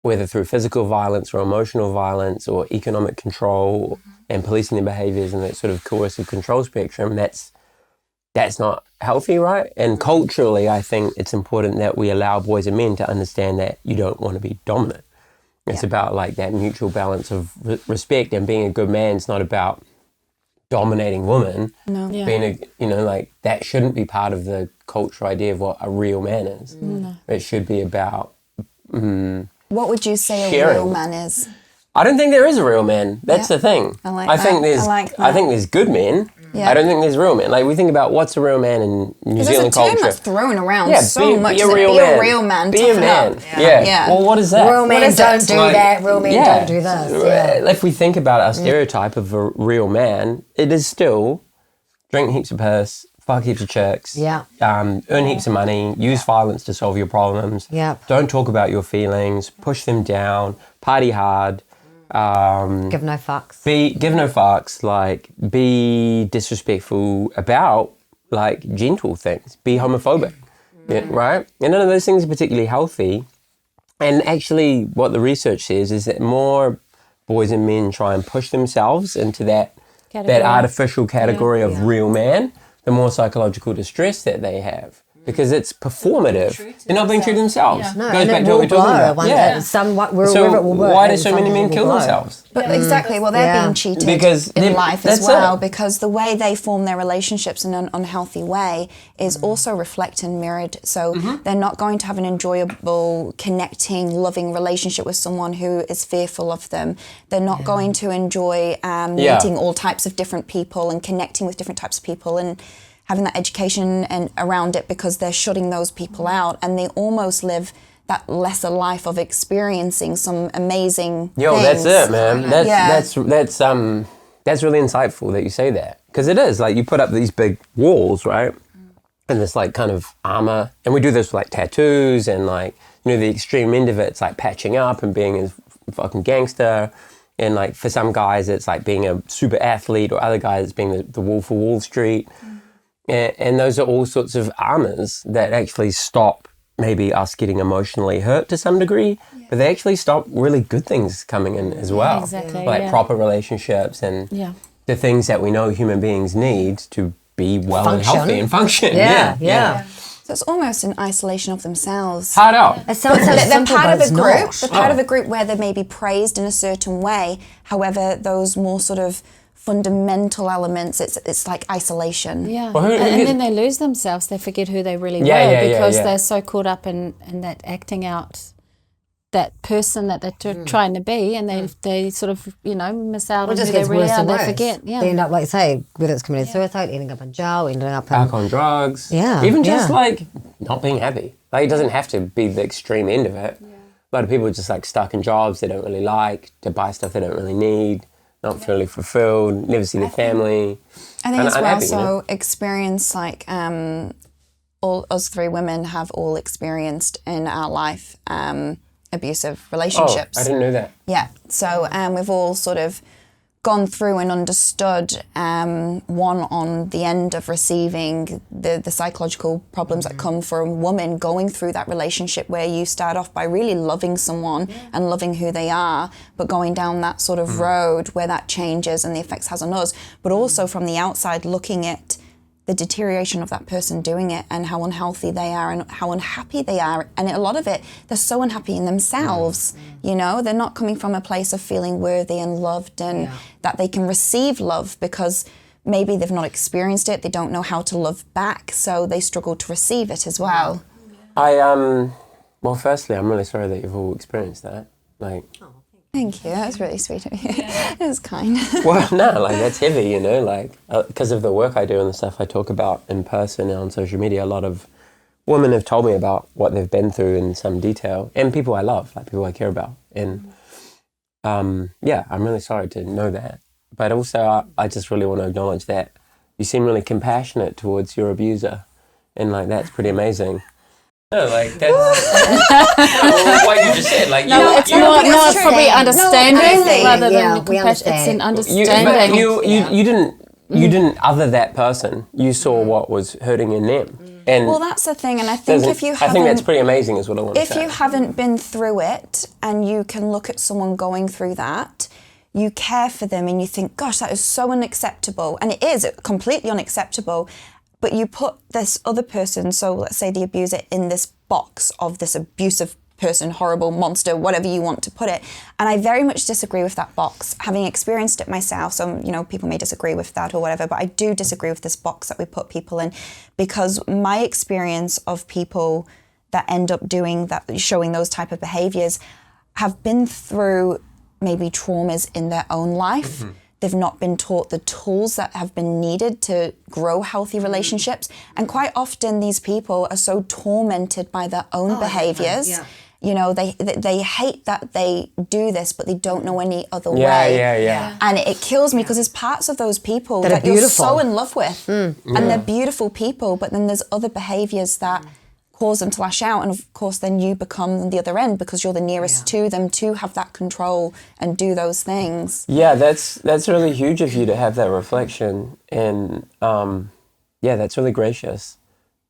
whether through physical violence or emotional violence or economic control and policing their behaviors and that sort of coercive control spectrum, that's that's not healthy, right? And culturally, I think it's important that we allow boys and men to understand that you don't want to be dominant. It's about like that mutual balance of respect, and being a good man is not about dominating women. No. Yeah. Being like that shouldn't be part of the cultural idea of what a real man is. No. It should be about What would you say a sharing. real man is? I don't think there is a real man. That's the thing. I like I that. think there's I like I that. think there's good men. Yeah. I don't think there's real men. Like we think about what's a real man in New There's Zealand a term culture. that's thrown around Yeah, so much. be a isn't it? real Be man. a real man. Be a toughen man. up. Yeah. Well, what is that? Real men is don't it? do Like, that. Real men don't do this. Yeah. If we think about our stereotype of a real man, it is still drink heaps of piss, fuck heaps of chicks, Yeah. earn heaps of money, use violence to solve your problems, Yep. don't talk about your feelings, push them down, party hard, Give no fucks. give no fucks, like be disrespectful about like gentle things, be homophobic, yeah, right? And none of those things are particularly healthy. And actually what the research says is that more boys and men try and push themselves into that Category. artificial category of real man, the more psychological distress that they have. Because it's performative. They're not being true to themselves. No, Goes and back it to what will we're talking blow. about. Yeah. Wherever it will work. why do and so some many men people kill will blow. themselves? But exactly, well, they're Yeah. being cheated Because in they- life as that's well, it. because the way they form their relationships in an unhealthy way is also reflected and mirrored. So they're not going to have an enjoyable, connecting, loving relationship with someone who is fearful of them. They're not going to enjoy meeting all types of different people and connecting with different types of people and having that education and around it, because they're shutting those people out, and they almost live that lesser life of experiencing some amazing Yo, things. that's it, man. Yeah. That's really insightful that you say that, because it is like you put up these big walls, right? And this like kind of armor, and we do this with like tattoos and like the extreme end of it, it's like patching up and being a fucking gangster, and like for some guys it's like being a super athlete, or other guys it's being the Wolf of Wall Street, and those are all sorts of armors that actually stop maybe us getting emotionally hurt to some degree, but they actually stop really good things coming in as well. Exactly, Like yeah. proper relationships and Yeah. the things that we know human beings need to be well and Function. healthy and function. Yeah. So it's almost an isolation of themselves. Hard out. It sounds so They're simple, part but of a it's group. not. They're part of a group where they may be praised in a certain way. However, those more sort of fundamental elements, it's like isolation. Yeah, Well, and then they lose themselves. They forget who they really Yeah, were yeah, yeah, because yeah. they're so caught up in that acting out that person that they're trying to be, and they sort of miss out It on just who they gets really worse are. and They worse. forget. Yeah, They end up, like say, whether it's committing suicide, ending up in jail, ending up in... Alcohol and drugs. Yeah, Even just yeah. like not being happy. Like it doesn't have to be the extreme end of it. A lot of people are just like stuck in jobs they don't really like, to buy stuff they don't really need, not fully fulfilled, never see their family. I think as well, unhappy, so experience like all us three women have all experienced in our life abusive relationships. Oh, I didn't know that. Yeah, so we've all sort of gone through and understood one on the end of receiving the psychological problems that come from a woman going through that relationship, where you start off by really loving someone and loving who they are, but going down that sort of road where that changes and the effects has on us, but also from the outside looking at the deterioration of that person doing it and how unhealthy they are and how unhappy they are. And a lot of it, they're so unhappy in themselves, they're not coming from a place of feeling worthy and loved and that they can receive love, because maybe they've not experienced it, they don't know how to love back, so they struggle to receive it as well. Well, firstly, I'm really sorry that you've all experienced that. Like, Thank you, that was really sweet of you. It was kind. well, no, like that's heavy, like because of the work I do and the stuff I talk about in person and on social media. A lot of women have told me about what they've been through in some detail, and people I love, like people I care about. And I'm really sorry to know that. But also, I just really want to acknowledge that you seem really compassionate towards your abuser, and like that's pretty amazing. No, like that's what you just said. Like it's probably understanding rather than we compassion. It's an understand. understanding. you didn't other that person. You saw what was hurting in them. And Well, that's the thing, and I think if you I think that's pretty amazing is what I want to if say. you haven't been through it and you can look at someone going through that, you care for them and you think, gosh, that is so unacceptable. And it is completely unacceptable. but you put this other person, so let's say the abuser, in this box of this abusive person, horrible monster, whatever you want to put it. And I very much disagree with that box, having experienced it myself. So, you know, people may disagree with that or whatever, but I do disagree with this box that we put people in, because my experience of people that end up doing that, showing those type of behaviors, have been through maybe traumas in their own life. They've not been taught the tools that have been needed to grow healthy relationships. And quite often these people are so tormented by their own behaviors. Yeah. You know, they hate that they do this, but they don't know any other way. Yeah. And it kills me, because there's parts of those people That that are you're beautiful. so in love with. And they're beautiful people, but then there's other behaviors that cause them to lash out. And of course, then you become the other end, because you're the nearest to them to have that control and do those things. Yeah, that's really huge of you to have that reflection, and that's really gracious.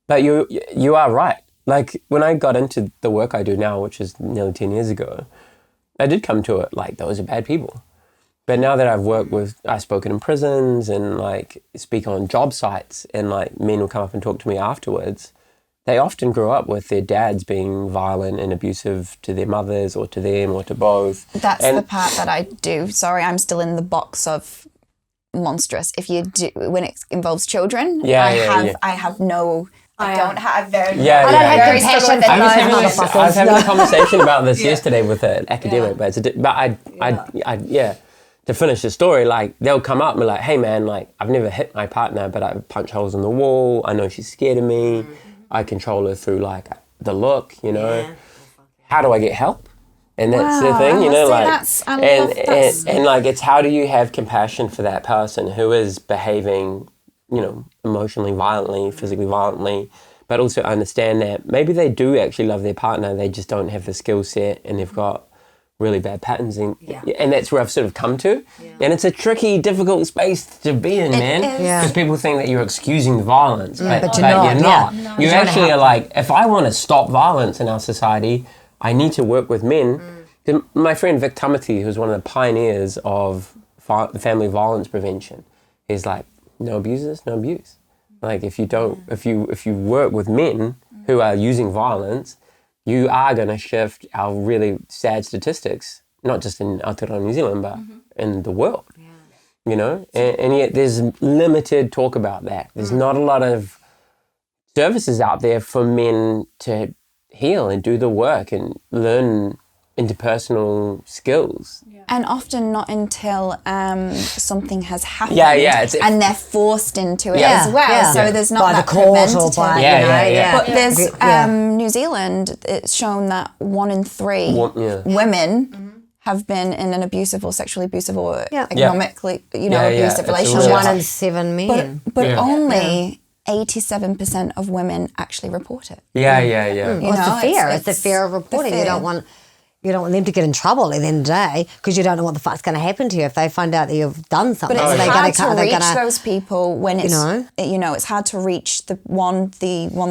But you are right. Like, when I got into the work I do now, which is nearly 10 years ago, I did come to it like those are bad people. But now that I've spoken in prisons and like speak on job sites, and like men will come up and talk to me afterwards, they often grew up with their dads being violent and abusive to their mothers or to them or to both. That's the part that I do. Sorry, I'm still in the box of monstrous. If you do, when it involves children, I have no... I don't have very... I don't have compassion for those motherfuckers. I was having a conversation about this yesterday with an academic, but to finish the story, like, they'll come up and be like, hey man, like, I've never hit my partner, but I punch holes in the wall. I know she's scared of me. I control her through like the look, you know. How do I get help? And that's the thing, you know, and like, it's how do you have compassion for that person who is behaving, you know, emotionally violently, physically violently, but also understand that maybe they do actually love their partner, they just don't have the skill set, and they've got really bad patterns, and that's where I've sort of come to. And it's a tricky, difficult space to be in, man, because people think that you're excusing violence, but you're not. You actually are like, if I want to stop violence in our society, I need to work with men. My friend Vic Tamati, who's one of the pioneers of family violence prevention, is like, no abusers, no abuse. Like, if you work with men who are using violence, you are going to shift our really sad statistics, not just in Aotearoa, New Zealand, but in the world. You know, and yet there's limited talk about that. There's not a lot of services out there for men to heal and do the work and learn interpersonal skills. And often not until something has happened, and they're forced into it as well. So there's not by that the court preventative. or by But there's New Zealand. It's shown that 1 in 3 women have been in an abusive or sexually abusive or economically, abusive relationship. 1 in 7 men. But only 87% of women actually report it. It's the fear. It's the fear of reporting. You don't want them to get in trouble at the end of the day, because you don't know what the fuck's going to happen to you if they find out that you've done something. But it's hard to reach those people when it's, it's hard to reach the one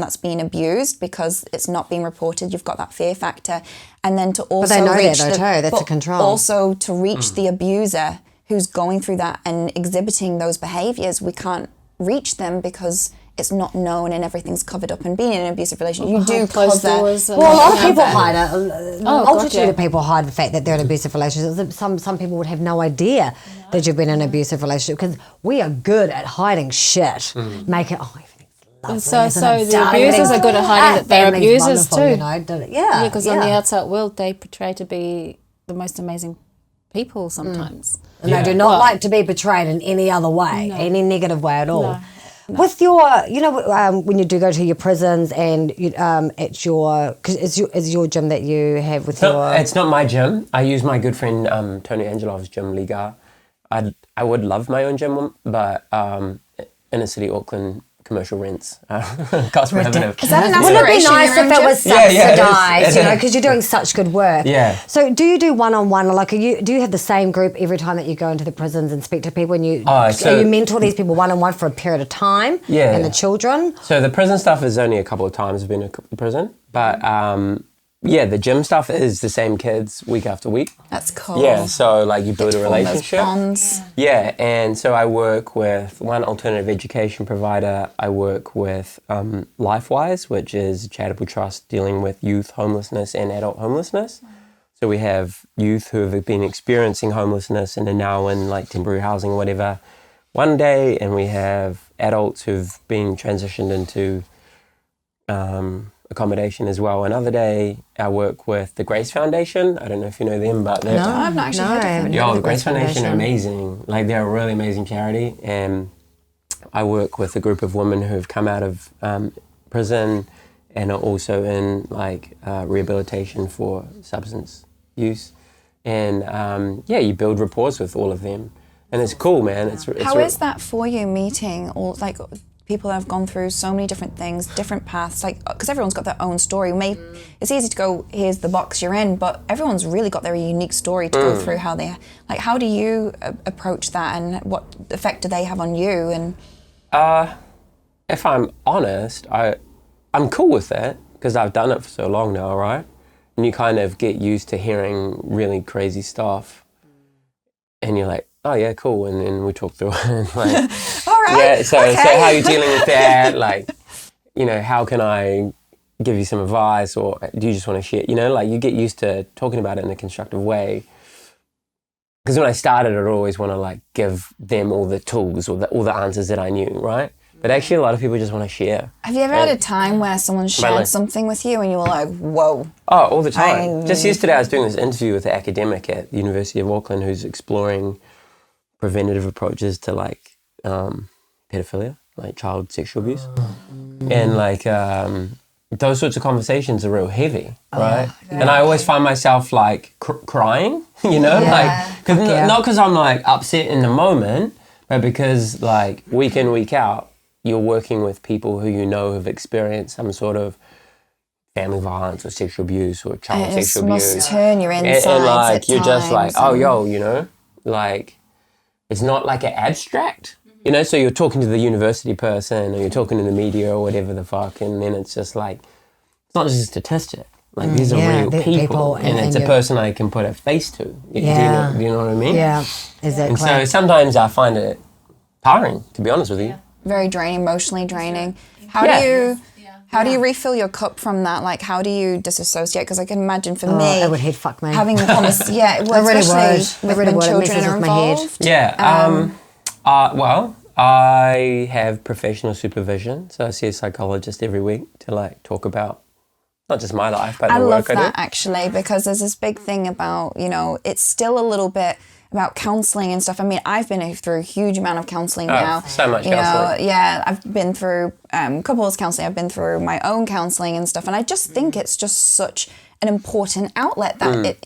that's being abused, because it's not being reported. You've got that fear factor. And then to also but they know reach that, though, too. That's a control. Also to reach the abuser who's going through that and exhibiting those behaviours, we can't reach them because it's not known and everything's covered up. And being in an abusive relationship, you do close doors. Well, a lot of people hide it. A multitude of people hide the fact that they're in an abusive relationship. Some people would have no idea that you've been in an abusive relationship, because we are good at hiding shit. Make it, everything's lovely. So the abusers are good at hiding that they're abusers too. Because on the outside world, they portray to be the most amazing people sometimes. And they do not like to be portrayed in any other way, any negative way at all. No. With your, when you do go to your prisons and at your, because is your gym that you have with your... It's not my gym. I use my good friend Tony Angelov's gym, Liga. I would love my own gym, but inner city Auckland commercial rents cost prohibitive. Is that an Wouldn't it be nice if it was subsidised, because you're doing such good work? Yeah. So do you do one-on-one, like do you have the same group every time that you go into the prisons and speak to people, and you mentor these people one-on-one for a period of time? And the children? So the prison stuff is only a couple of times I've been in prison, but the gym stuff is the same kids week after week. That's cool. Yeah, so like you build a relationship. Bonds. Yeah, and so I work with one alternative education provider. I work with LifeWise, which is a charitable trust dealing with youth homelessness and adult homelessness. So we have youth who have been experiencing homelessness and are now in like temporary housing or whatever one day, and we have adults who've been transitioned into accommodation as well another day. I work with the Grace Foundation. I don't know if you know them, but they're I've not actually heard of them. the Grace Foundation are amazing. Like they're a really amazing charity, and I work with a group of women who have come out of prison and are also in like rehabilitation for substance use. And you build rapport with all of them, and it's cool, man. How is that for you, meeting all like people that have gone through so many different things, different paths, like, because everyone's got their own story. It's easy to go, here's the box you're in, but everyone's really got their unique story to go through. How do you approach that, and what effect do they have on you? And if I'm honest, I'm cool with it because I've done it for so long now, right? And you kind of get used to hearing really crazy stuff, and you're like, oh yeah, cool, and then we talk through it. Like, all right. Yeah, so how are you dealing with that? Like, how can I give you some advice, or do you just want to share? Like you get used to talking about it in a constructive way. Because when I started, I'd always want to like give them all the tools or all the answers that I knew, right? But actually, a lot of people just want to share. Have you ever had a time where someone shared something with you and you were like, whoa? Oh, all the time. Just yesterday, I was doing this interview with an academic at the University of Auckland who's exploring preventative approaches to like pedophilia, like child sexual abuse. And like those sorts of conversations are real heavy, right? Yeah. And I always find myself like crying, like, not because I'm like upset in the moment, but because like week in, week out, you're working with people who have experienced some sort of family violence or sexual abuse or child sexual abuse. It must turn your insides and like at you're just like, times. like it's not like an abstract, so you're talking to the university person or you're talking to the media or whatever the fuck, and then it's just like, it's not just a statistic. Like these are real people, and it's a person I can put a face to. Do you know what I mean? Yeah, exactly. And so sometimes I find it tiring, to be honest with you. Very draining, emotionally draining. How do you refill your cup from that? Like, how do you dissociate? Because I can imagine for me, it would head fuck me. Having the conversation, especially when children are involved. Yeah. I have professional supervision, so I see a psychologist every week to like talk about not just my life, but the work I do. I love that actually, because there's this big thing about, it's still a little bit about counselling and stuff. I mean, I've been through a huge amount of counselling now. So much counselling. I've been through couples counselling. I've been through my own counselling and stuff. And I just think it's just such an important outlet that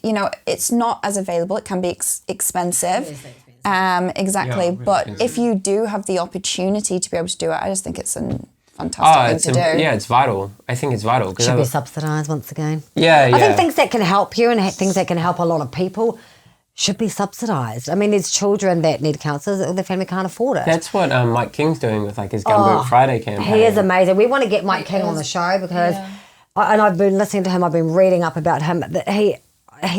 it's not as available. It can be expensive. Exactly. Yeah, but if you do have the opportunity to be able to do it, I just think it's a fantastic thing to do. Yeah, it's vital. I think it's vital. Should be subsidised once again. Yeah. I think things that can help you and things that can help a lot of people should be subsidised. I mean, there's children that need counsellors or their family can't afford it. That's what Mike King's doing with like his Gumboot Friday campaign. He is amazing. We want to get Mike King on the show because, and I've been listening to him, I've been reading up about him, that he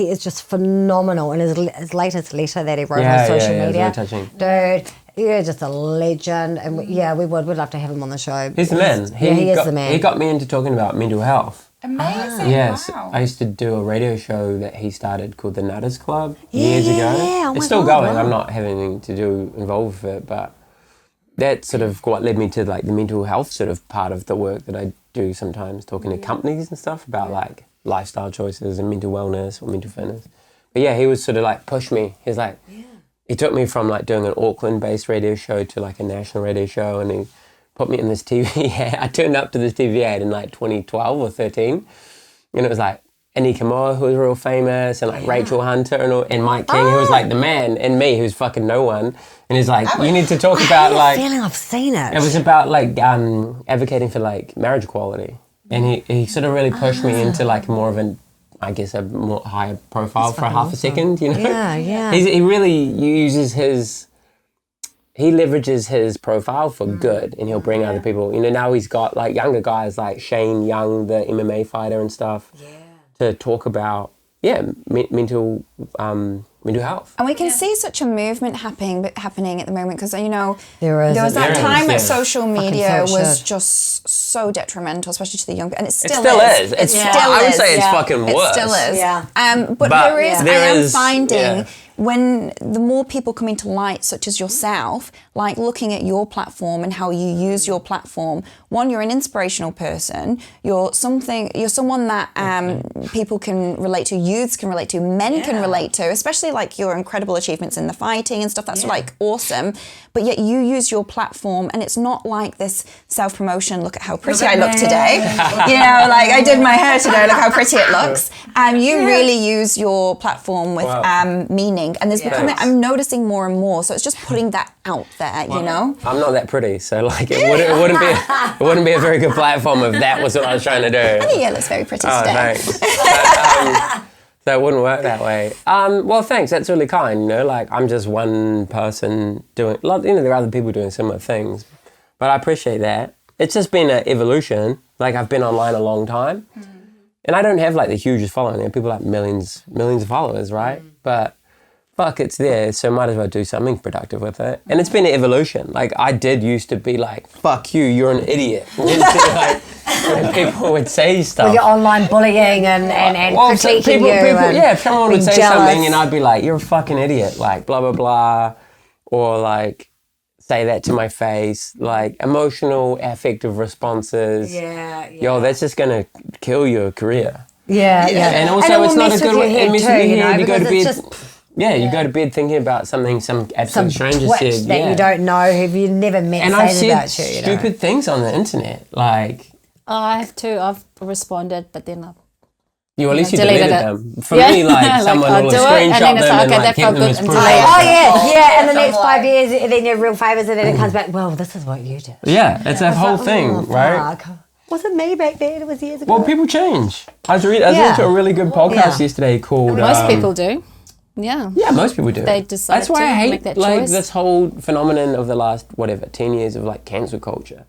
is just phenomenal. And his latest letter that he wrote on social media, it's really touching. Dude, you're just a legend. And we'd love to have him on the show. He's the man. He is the man. He got me into talking about mental health. Amazing. Yes, wow. I used to do a radio show that he started called The Nutters Club years ago. Oh it's still going. I'm not having anything to do involved with it, but that's sort of what led me to like the mental health sort of part of the work that I do sometimes, talking to companies and stuff about like lifestyle choices and mental wellness or mental fitness. But he was sort of like push me. He's like, he took me from like doing an Auckland-based radio show to like a national radio show, and he put me in this TV ad. I turned up to this TV ad in like 2012 or 13, and it was like Annie Kamoa, who was real famous, and like Rachel Hunter and Mike King, who was like the man, and me, who's fucking no one. And he's like, you need to talk about like... I have a feeling I've seen it. It was about like advocating for like marriage equality. And he sort of really pushed me into like more of a more higher profile for half a second, Yeah. He really uses he leverages his profile for good, and he'll bring other people. Now he's got like younger guys like Shane Young, the MMA fighter and stuff, to talk about mental health. And we can see such a movement happening at the moment because, you know, there was that time yeah. that social media so was should. just so detrimental, especially to the young, and it still is. It still I would is. say it's fucking worse. It still is. Yeah. But there is, I am finding yeah. when the more people come into light, such as yourself, like looking at your platform and how you use your platform, one, you're an inspirational person. You're someone that people can relate to, youths can relate to, men can relate to, especially like your incredible achievements in the fighting and stuff. That's like awesome. But yet you use your platform, and it's not like this self-promotion. Look at how pretty I look today. You know, like I did my hair today. Look how pretty it looks. You really use your platform with meaning, and there's becoming. I'm noticing more and more. So it's just putting that out there. You know, I'm not that pretty, so like it wouldn't be a very good platform if that was what I was trying to do. yeah, looks very pretty today. Thanks. But, so it wouldn't work that way. Well, thanks. That's really kind. You know, like I'm just one person doing. You know, there are other people doing similar things, but I appreciate that. It's just been an evolution. Like I've been online a long time, and I don't have like the hugest following. There are people like millions of followers, right? But fuck, it's there, so might as well do something productive with it. And it's been an evolution. Like I did used to be like, "Fuck you, you're an idiot." Like, when people would say stuff. With your online bullying and critiquing people, you. if someone would say jealous. something and I'd be like, "You're a fucking idiot," like blah blah blah, or like say that to my face, like emotional, affective responses. Yeah. Yo, that's just gonna kill your career. Yeah. And also, and it's not a good way. It messes with your head. You go to bed. You go to bed thinking about something some absolute stranger said. That you don't know, who you've never met, and I've said about you. stupid things on the internet, like. I have too. I've responded, but then I've at least you deleted deleted it. them. For me, like someone I'll will do it, and screenshot then it's them like, and okay, like that keep felt them good as until proof. Oh, and the next 5 years, and then you're real famous, and then it comes back, well, this is what you did. Yeah, it's a whole thing, right? Fuck. Wasn't me back then, it was years ago. Well, people change. I was listening to a really good podcast yesterday called... most people do. Yeah. Yeah, most people do. They decide That's why to I hate make that like choice. this whole phenomenon of the last 10 years of like cancel culture.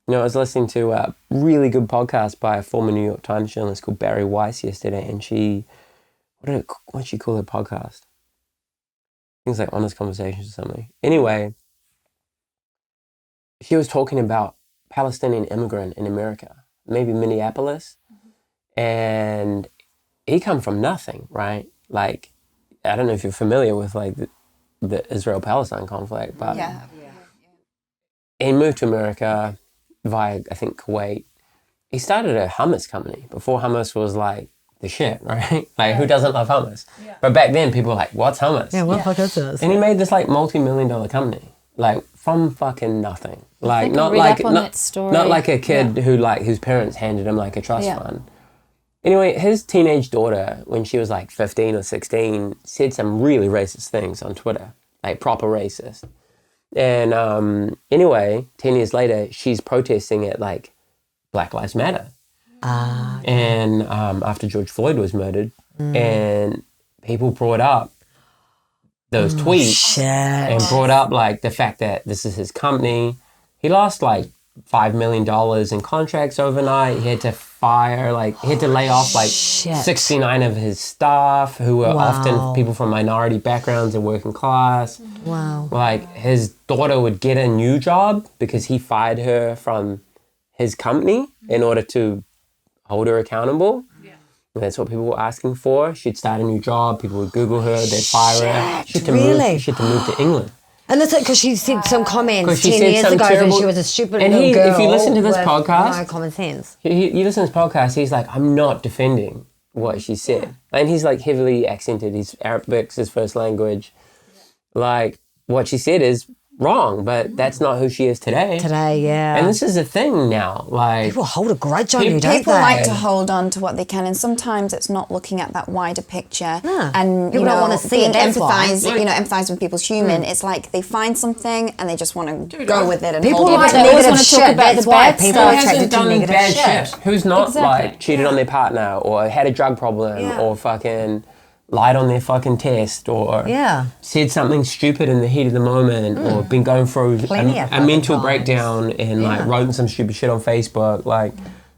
You know, I was listening to a really good podcast by a former New York Times journalist called Barry Weiss yesterday, and she, what did she call her podcast? I think it's like Honest Conversations or something. Anyway, she was talking about Palestinian immigrant in America, maybe Minneapolis, and he come from nothing, right? Like, I don't know if you're familiar with like the Israel-Palestine conflict, but he moved to America via, I think, Kuwait. He started a hummus company before hummus was like the shit, right? Like, who doesn't love hummus? Yeah. But back then, people were like, what's hummus? Yeah, what the fuck is this? And he made this like multi-million-dollar company, like from fucking nothing. Like, not like a kid who like whose parents handed him like a trust fund. Anyway, his teenage daughter, when she was like 15 or 16, said some really racist things on Twitter, like proper racist. And anyway, 10 years later, she's protesting at like Black Lives Matter. And after George Floyd was murdered, and people brought up those tweets and brought up like the fact that this is his company. He lost like $5 million in contracts overnight. He had to lay off like 69 of his staff who were often people from minority backgrounds and working class. Wow. Like his daughter would get a new job because he fired her from his company in order to hold her accountable. And that's what people were asking for. She'd start a new job. People would Google her. They'd fire her. She had to move to England. And that's because she said some comments 10 said years some ago terrible, and she was a stupid and little girl. If you listen to this podcast, no common sense. You listen to this podcast, he's like, I'm not defending what she said. And he's like heavily accented. His Arabic's his first language. Like, what she said is wrong, but that's not who she is today. And this is a thing now. Like, people hold a grudge on you, don't they? People like to hold on to what they can, and sometimes it's not looking at that wider picture. And people don't want to see it. Empathize with people's human. It's like they find something and they just want to go with it and people hold on like to it. negative shit. That's why people are attracted to done negative bad shit. Who's not like cheated on their partner or had a drug problem or fucking lied on their fucking test or said something stupid in the heat of the moment or been going through a mental breakdown and like wrote some stupid shit on Facebook. Like,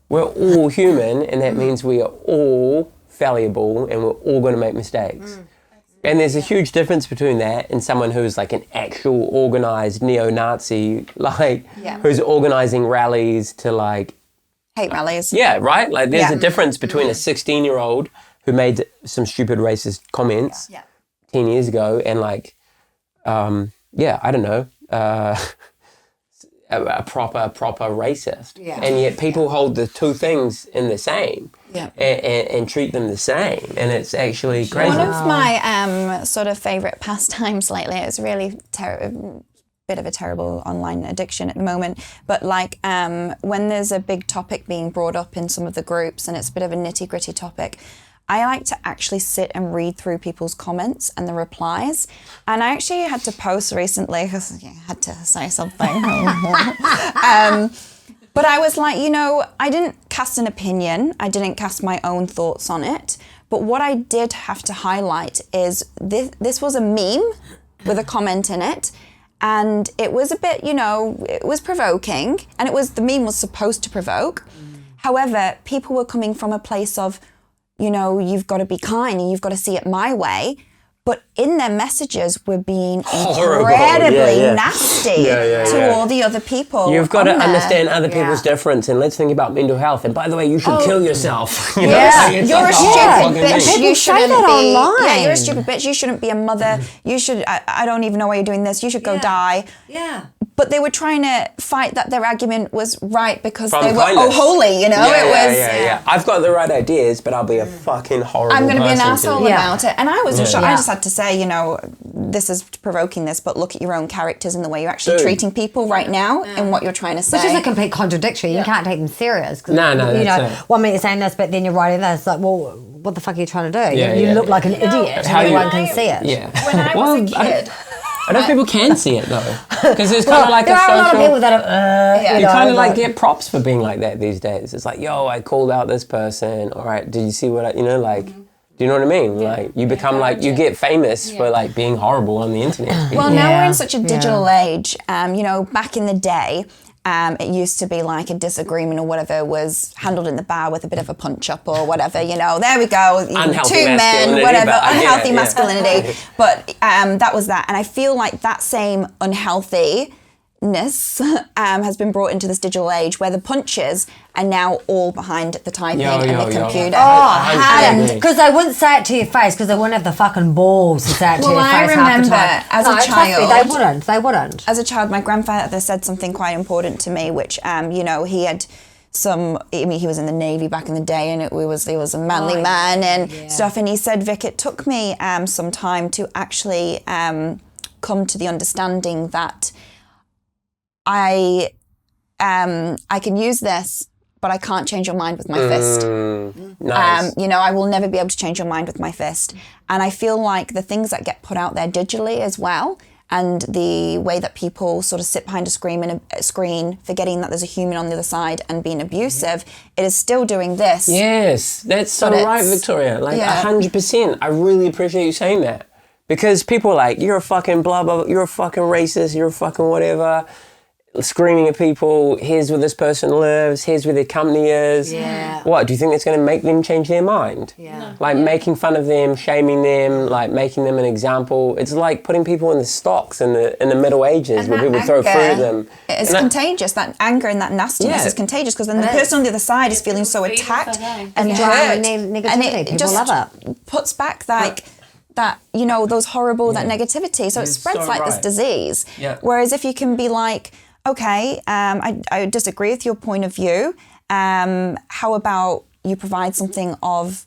we're all human, and that means we are all fallible and we're all going to make mistakes. And there's a huge difference between that and someone who's like an actual organized neo-Nazi, like who's organizing rallies to like... Hate rallies. Yeah, right? Like there's a difference between a 16-year-old who made some stupid racist comments 10 years ago and like, I don't know, a proper racist. Yeah. And yet people hold the two things in the same and treat them the same. And it's actually crazy. One of my sort of favourite pastimes lately, it's really bit of a terrible online addiction at the moment, but like when there's a big topic being brought up in some of the groups and it's a bit of a nitty-gritty topic, I like to actually sit and read through people's comments and the replies. And I actually had to post recently because I had to say something. But I was like, I didn't cast an opinion. I didn't cast my own thoughts on it. But what I did have to highlight is this was a meme with a comment in it. And it was a bit, it was provoking. And the meme was supposed to provoke. However, people were coming from a place of, you've got to be kind and you've got to see it my way. But in their messages were being incredibly nasty to all the other people. You've got to understand other people's difference, and let's think about mental health. And by the way, you should kill yourself. You're a stupid bitch. You shouldn't be. Online. Yeah, you're a stupid bitch. You shouldn't be a mother. You should. I don't even know why you're doing this. You should go die. Yeah. But they were trying to fight that their argument was right because From they were kindness. holy, I've got the right ideas, but I'll be a fucking horrible I'm going to be an person asshole about it. And I was just shocked. Yeah. I just had to say, this is provoking this, but look at your own characters and the way you're actually treating people right now and what you're trying to say. Which is a complete contradiction. You can't take them serious. No, one minute you're saying this, but then you're writing this. It's like, well, what the fuck are you trying to do? You look like an idiot. Everyone can see it. Yeah. When I was a kid... I don't know if people can see it though, because there's kind of like there a are social... a lot of people that are, you kind of like get props for being like that these days. It's like, yo, I called out this person. All right, did you see what I, do you know what I mean? Like you become like, you get famous for like being horrible on the internet. Well, now we're in such a digital age. Back in the day, it used to be like a disagreement or whatever was handled in the bar with a bit of a punch up or whatever, there we go. Unhealthy two men, whatever, unhealthy masculinity. But that was that. And I feel like that same unhealthiness has been brought into this digital age where the punches are now all behind the typing and the computer. Because they wouldn't say it to your face because they wouldn't have the fucking balls to say it to your face. I remember as a child, they wouldn't. As a child, my grandfather said something quite important to me, which he had he was in the Navy back in the day, and he was a manly man and stuff. And he said, Vic, it took me some time to actually come to the understanding that I can use this, but I can't change your mind with my fist. Nice. I will never be able to change your mind with my fist. And I feel like the things that get put out there digitally as well, and the way that people sort of sit behind a screen, forgetting that there's a human on the other side and being abusive, it is still doing this. Yes, that's so right, Victoria. Like 100%. I really appreciate you saying that. Because people are like, you're a fucking blah, blah, blah, you're a fucking racist, you're a fucking whatever. Screaming at people, here's where this person lives, here's where their company is. Yeah. What, do you think it's going to make them change their mind? Yeah. Like making fun of them, shaming them, like making them an example. It's like putting people in the stocks in the Middle Ages where people throw food at them. It's contagious. That anger and that nastiness is contagious because then the person on the other side is feeling so attacked and hurt. And it just love it. Puts back like... that, those horrible, that negativity. So it spreads like this disease. Yeah. Whereas if you can be like, okay, I disagree with your point of view. How about you provide something of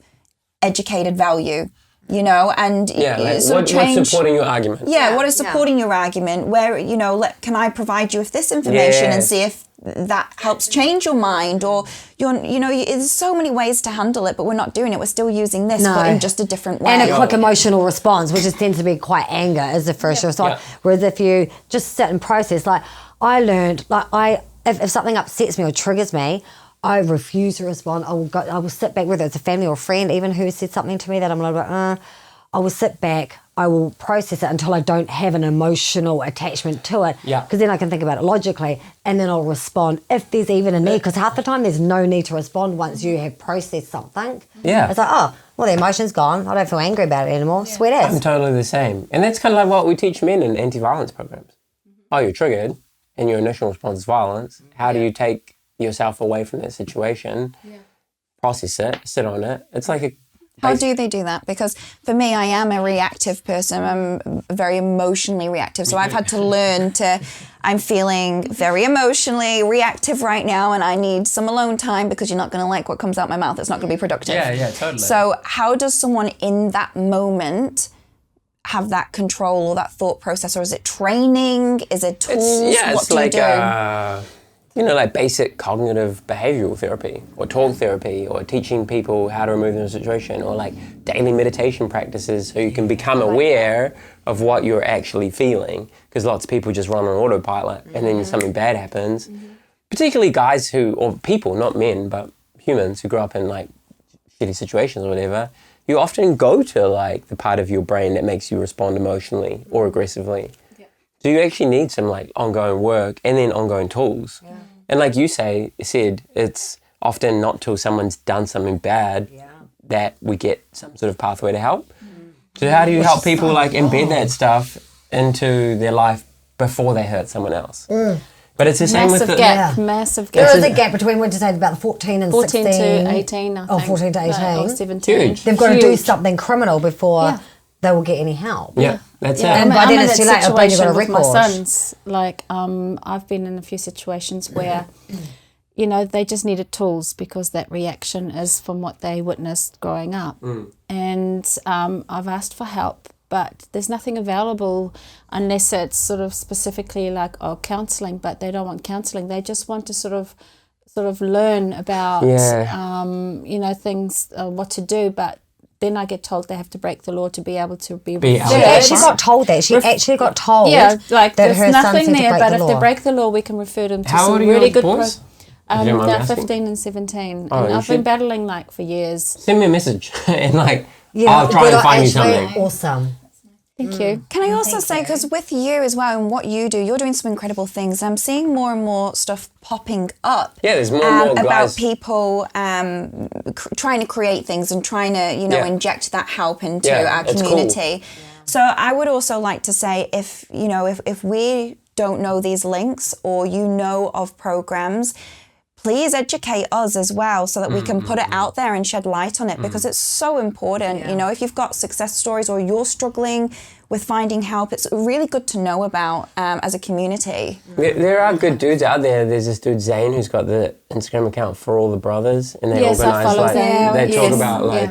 educated value, and what's supporting your argument? Yeah, what is supporting your argument? Where, can I provide you with this information and see if that helps change your mind, or there's so many ways to handle it, but we're not doing it. We're still using this, but in just a different way. And a quick emotional response, which tends to be quite anger as the first response. Whereas if you just sit and process, like I learned, if something upsets me or triggers me, I refuse to respond. I will sit back, whether it's a family or a friend, even who said something to me that I'm like, I will sit back. I will process it until I don't have an emotional attachment to it. Yeah. Because then I can think about it logically, and then I'll respond if there's even a need. Because half the time there's no need to respond once you have processed something. Yeah. It's like, oh, well, the emotion's gone. I don't feel angry about it anymore. Sweet as. I'm totally the same. And that's kind of like what we teach men in anti-violence programs. Oh, you're triggered and your initial response is violence. How do you take yourself away from that situation, process it, sit on it? It's like a... How do they do that? Because for me, I am a reactive person. I'm very emotionally reactive. So I've had to learn to, I'm feeling very emotionally reactive right now and I need some alone time because you're not going to like what comes out my mouth. It's not going to be productive. Yeah, totally. So how does someone in that moment have that control or that thought process? Or is it training? Is it tools? It's like, like basic cognitive behavioral therapy or talk therapy or teaching people how to remove them in a situation or like daily meditation practices so you can become aware of what you're actually feeling, because lots of people just run on autopilot and then something bad happens. Particularly guys or people, not men, but humans who grow up in like shitty situations or whatever, you often go to like the part of your brain that makes you respond emotionally or aggressively. So you actually need some like ongoing work and then ongoing tools. And like you said, it's often not till someone's done something bad that we get some sort of pathway to help. So how do you help people like embed that stuff into their life before they hurt someone else? But it's the same with the... Massive gap. There is a gap between, what did you say, about 14 and 16? 14 to 18, I think. Oh, 14 to 18. Or 17. Huge. They've got to do something criminal before they will get any help. Yeah, that's it. And by then it's too late. I've got a with my record. sons, like I've been in a few situations where, they just needed tools because that reaction is from what they witnessed growing up. And I've asked for help, but there's nothing available unless it's sort of specifically like, counselling, but they don't want counselling. They just want to sort of learn about, things, what to do, but then I get told they have to break the law to be able to be She actually got told that. She actually got told like that there's her son nothing said to there, break but the if law. they break the law, we can refer them to How some old are really your good boys? they're 15 and 17. And I've been battling like for years. Send me a message and like I'll try and find you something. Awesome. Thank you. Can I also say, because with you as well and what you do, you're doing some incredible things. I'm seeing more and more stuff popping up. Yeah, there's more and more about guys. people trying to create things and trying to, inject that help into our it's community. cool. So I would also like to say, if we don't know these links or you know of programs, please educate us as well so that we can put it out there and shed light on it because it's so important. If you've got success stories or you're struggling with finding help, it's really good to know about as a community. There are good dudes out there. There's this dude Zane who's got the Instagram account for all the brothers, and they organize like they talk about like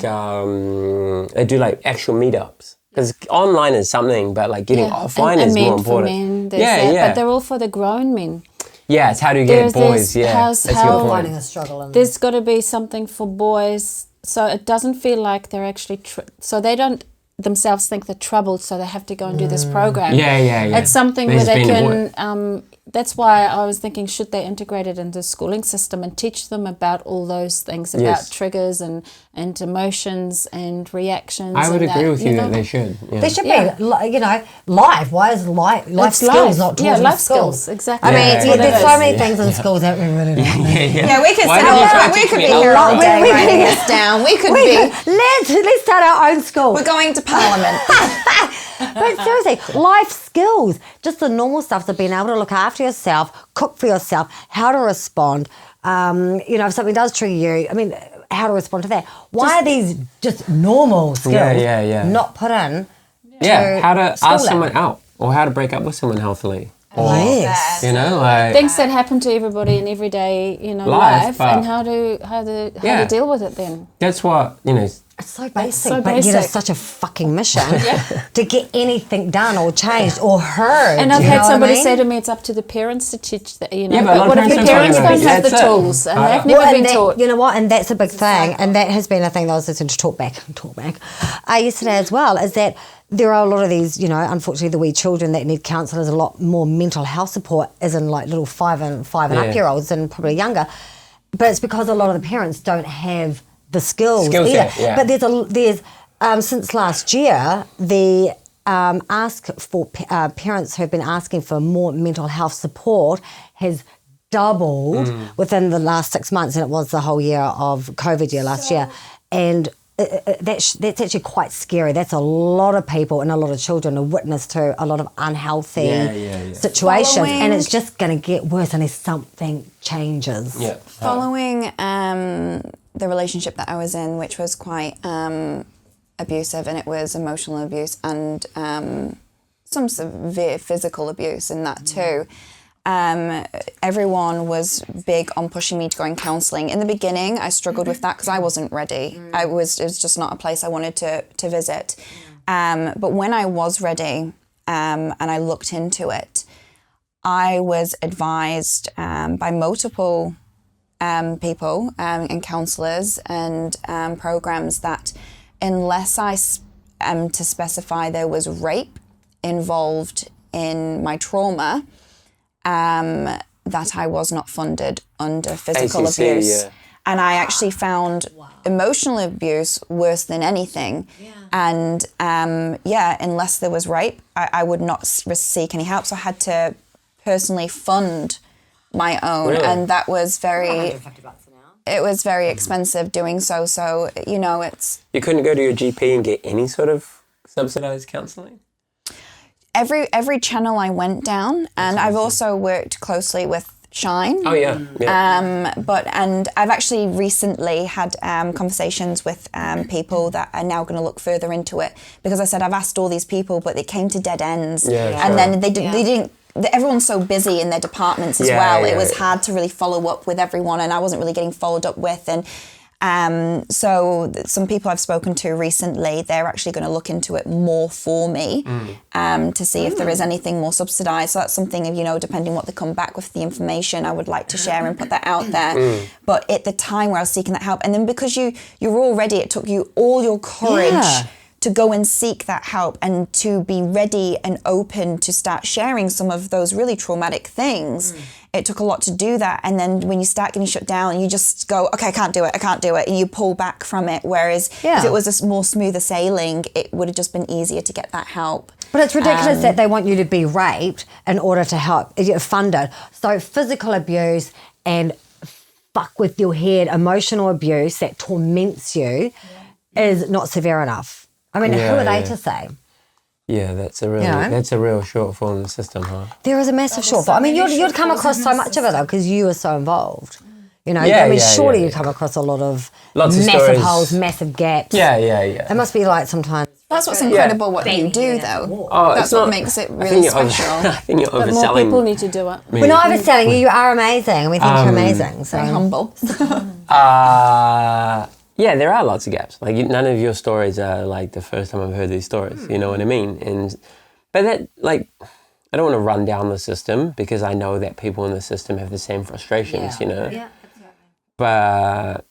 they do like actual meetups. Because online is something, but like getting offline is more important. But they're all for the grown men. Yeah, it's how do you get boys? That's a good point. Finding a struggle. There's got to be something for boys, so it doesn't feel like they're actually. So they don't themselves think they're troubled, so they have to go and do this program. Yeah. It's something where they can. That's why I was thinking, should they integrate it into the schooling system and teach them about all those things, about triggers and emotions and reactions? I would agree with you that they should. Yeah. There should be, life. Why is life skills not taught in life schools? skills, exactly. I mean, there's so many things in schools that we really don't need. Yeah, we could be here all day writing this down. Let's start our own school. We're going to Parliament. But seriously, life skills, just the normal stuff of being able to look after yourself, cook for yourself, how to respond. If something does trigger you, I mean, how to respond to that. Why are these just normal skills not put in? How to ask level? someone out or how to break up with someone healthily. Or, Yes. Things that happen to everybody in everyday, life and how to deal with it then. That's what, It's so basic, but yet it's such a fucking mission to get anything done or changed or heard. And I've had somebody say to me, it's up to the parents to teach that, but what if the parents don't have the tools and they've never been taught? You know what? And that's a big thing. And that has been a thing that I was listening to talk back yesterday as well, is that there are a lot of these, unfortunately, the wee children that need counsellors, a lot more mental health support, as in like little five and up year olds and probably younger. But it's because a lot of the parents don't have the skills either. Set, But there's since last year, the ask for parents who've been asking for more mental health support has doubled within the last 6 months, and it was the whole year of COVID year last year. And that's actually quite scary. That's a lot of people and a lot of children are witness to a lot of unhealthy situations, and it's just going to get worse unless something changes. Yeah. Following the relationship that I was in, which was quite abusive, and it was emotional abuse and some severe physical abuse in that too. Everyone was big on pushing me to go in counselling. In the beginning, I struggled with that because I wasn't ready. It was just not a place I wanted to visit. But when I was ready and I looked into it, I was advised by multiple people and counsellors and programs that unless I am to specify there was rape involved in my trauma, that I was not funded under physical ACC, abuse. yeah. And I actually found emotional abuse worse than anything. And unless there was rape, I would not seek any help. So I had to personally fund my own. Really? And that was very... $150 an hour. It was very expensive doing so. So, it's... You couldn't go to your GP and get any sort of subsidised counselling? Every channel I went down, and I've also worked closely with Shine. Oh, yeah. And I've actually recently had conversations with people that are now going to look further into it, because I said I've asked all these people, but they came to dead ends. And then they didn't. Everyone's so busy in their departments as well. It was hard to really follow up with everyone, and I wasn't really getting followed up with. And so some people I've spoken to recently, they're actually going to look into it more for me to see if there is anything more subsidised. So that's something, depending what they come back with the information, I would like to share and put that out there. But at the time where I was seeking that help, and then because you're all ready, it took you all your courage to go and seek that help and to be ready and open to start sharing some of those really traumatic things. It took a lot to do that. And then when you start getting shut down, you just go, okay, I can't do it. And you pull back from it. Whereas if it was a more smoother sailing, it would have just been easier to get that help. But it's ridiculous that they want you to be raped in order to help, funded. So physical abuse and fuck with your head, emotional abuse that torments you is not severe enough. I mean, who are they to say? Yeah, that's a real shortfall in the system, huh? There is a massive shortfall. I mean, you'd come across so much of it though, because you were so involved. Surely you come across a lot of massive stories. holes, massive gaps. Yeah. It must be like sometimes. That's what's incredible what you do, though. That's what makes it really special. I think you're But overselling. more people need to do it. We're not overselling you. You are amazing, and we think you're amazing. So Very humble. Yeah, there are lots of gaps. Like none of your stories are like the first time I've heard these stories. You know what I mean? But that, like, I don't want to run down the system because I know that people in the system have the same frustrations. Yeah, exactly. But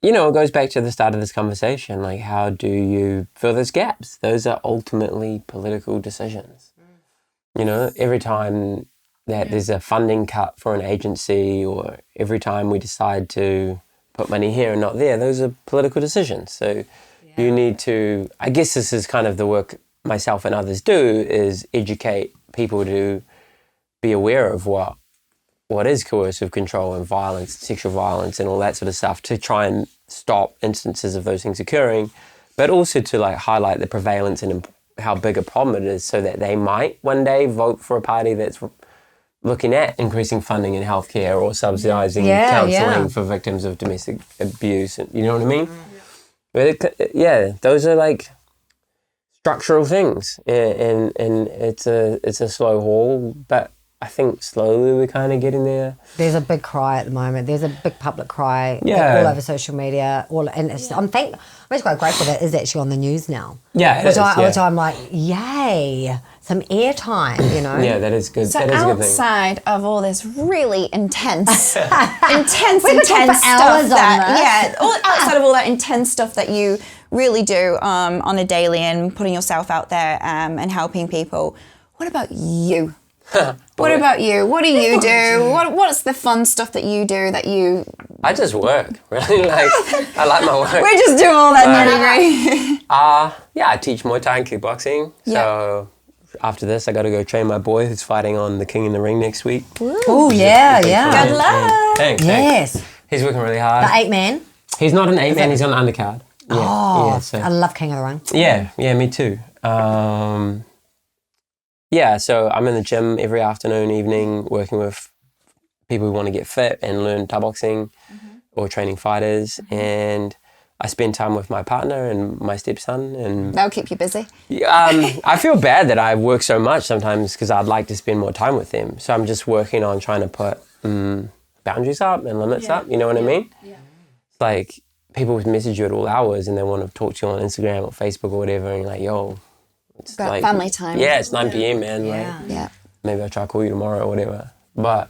it goes back to the start of this conversation. Like, how do you fill those gaps? Those are ultimately political decisions. Every time that there's a funding cut for an agency, or every time we decide to put money here and not there, those are political decisions. So you need to, I guess this is kind of the work myself and others do, is educate people to be aware of what is coercive control and violence, sexual violence and all that sort of stuff, to try and stop instances of those things occurring, but also to like highlight the prevalence and how big a problem it is, so that they might one day vote for a party that's looking at increasing funding in healthcare or subsidising counselling for victims of domestic abuse. You know what I mean? But those are like structural things, and it's a slow haul, but I think slowly we're kind of getting there. there's a big cry at the moment. There's a big public cry all over social media. I'm just quite grateful that it is actually on the news now. Yeah, which I'm like, yay, some airtime, Yeah, that is good. So that is a good thing. outside of all this really intense talk stuff for hours on outside of all that intense stuff that you really do on a daily and putting yourself out there and helping people, what about you? What about you? What do you do? What's the fun stuff that you do that you I just work, really. Like, I like my work. We just do all that nitty-gritty. Yeah, I teach Muay Thai and kickboxing. So after this, I got to go train my boy who's fighting on the King in the Ring next week. Oh, yeah. Good luck. Thanks. Yes. He's working really hard. The 8-man. He's not an 8-man, he's on the undercard. Yeah, Oh, so. I love King of the Ring. Yeah, me too. Yeah, so I'm in the gym every afternoon, evening, working with people who want to get fit and learn Thai boxing or training fighters. And I spend time with my partner and my stepson. And That'll keep you busy. I feel bad that I work so much sometimes because I'd like to spend more time with them. So I'm just working on trying to put boundaries up and limits up, you know what I mean? Yeah. It's like people would message you at all hours and they want to talk to you on Instagram or Facebook or whatever, and you're like, yo, it's Got like family time. Yeah, it's 9 p.m, man. Yeah. Like, maybe I'll try to call you tomorrow or whatever. But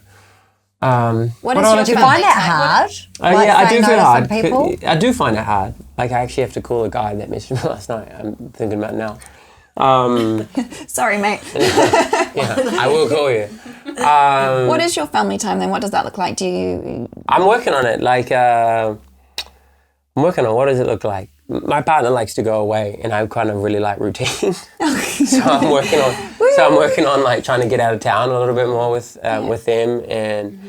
What is your Do you find that hard? yeah, I do feel hard. People? I do find it hard. Like, I actually have to call a guy that messaged me last night. I'm thinking about it now. Sorry, mate. Yeah, I will call you. What is your family time then? What does that look like? Do you... I'm working on it. Like, I'm working on what does it look like. My partner likes to go away, and I kind of really like routine. So I'm working on like trying to get out of town a little bit more with them, and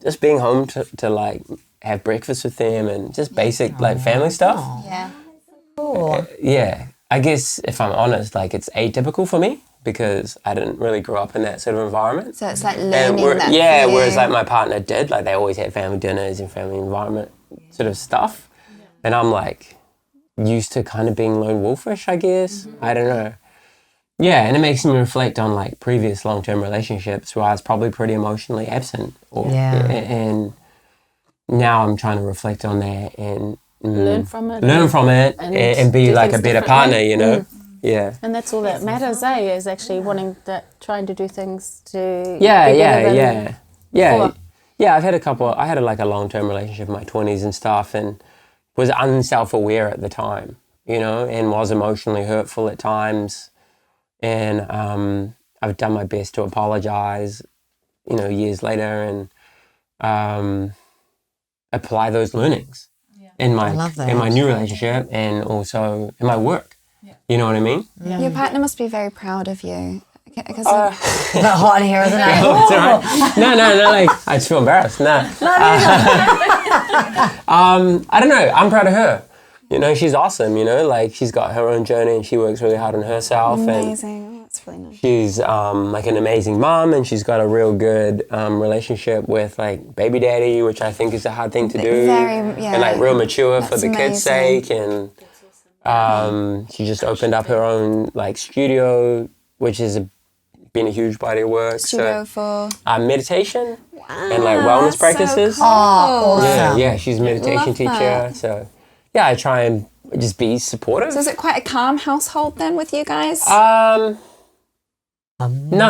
just being home to like have breakfast with them and just basic like family stuff. Yeah. Cool. Yeah, I guess if I'm honest, like it's atypical for me because I didn't really grow up in that sort of environment. So it's like learning that. Yeah, for you. whereas like my partner did, like they always had family dinners and family environment sort of stuff. And I'm like used to kind of being lone wolfish, I guess. I don't know. Yeah, and it makes me reflect on like previous long-term relationships where I was probably pretty emotionally absent. And now I'm trying to reflect on that and learn from it and be do like a things better differently. partner, you know. Yeah. And that's all that matters, is actually trying to do things to Yeah. before. Yeah, I had a long-term relationship in my 20s and stuff, and was unself-aware at the time, you know, and was emotionally hurtful at times. And I've done my best to apologize, you know, years later, and apply those learnings in my new relationship and also in my work. You know what I mean? Yeah. Your partner must be very proud of you. Because It's not hot in here, isn't it? It's all right. No, like, I just feel embarrassed. I don't know. I'm proud of her. You know, she's awesome, you know, like she's got her own journey and she works really hard on herself. amazing. And That's really nice. she's like an amazing mom, and she's got a real good relationship with like baby daddy, which I think is a hard thing to do. And like real mature for the kids' sake. And she just opened up her own like studio, which has been a huge body of work. Studio for meditation and like wellness practices. So cool. Oh, awesome. Yeah, she's a meditation Love teacher. that. So yeah, I try and just be supportive. So is it quite a calm household then with you guys? No,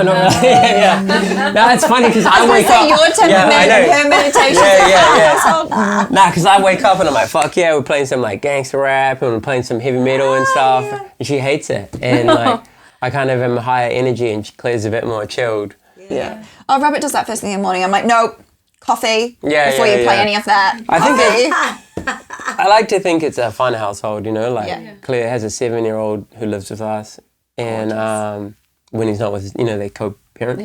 not really. Yeah. No, it's funny because I wake up. Your temperament, her meditation. Yeah. Nah, because I wake up and I'm like, fuck yeah, we're playing some like gangster rap and we're playing some heavy metal and stuff, and she hates it. And like, I kind of am higher energy and Claire's a bit more chilled. Yeah. Oh, Robert does that first thing in the morning. I'm like, no, coffee before you play any of that. I think I like to think it's a fun household, you know, like Claire has a 7-year-old who lives with us, and when he's not with, you know, they co-parent.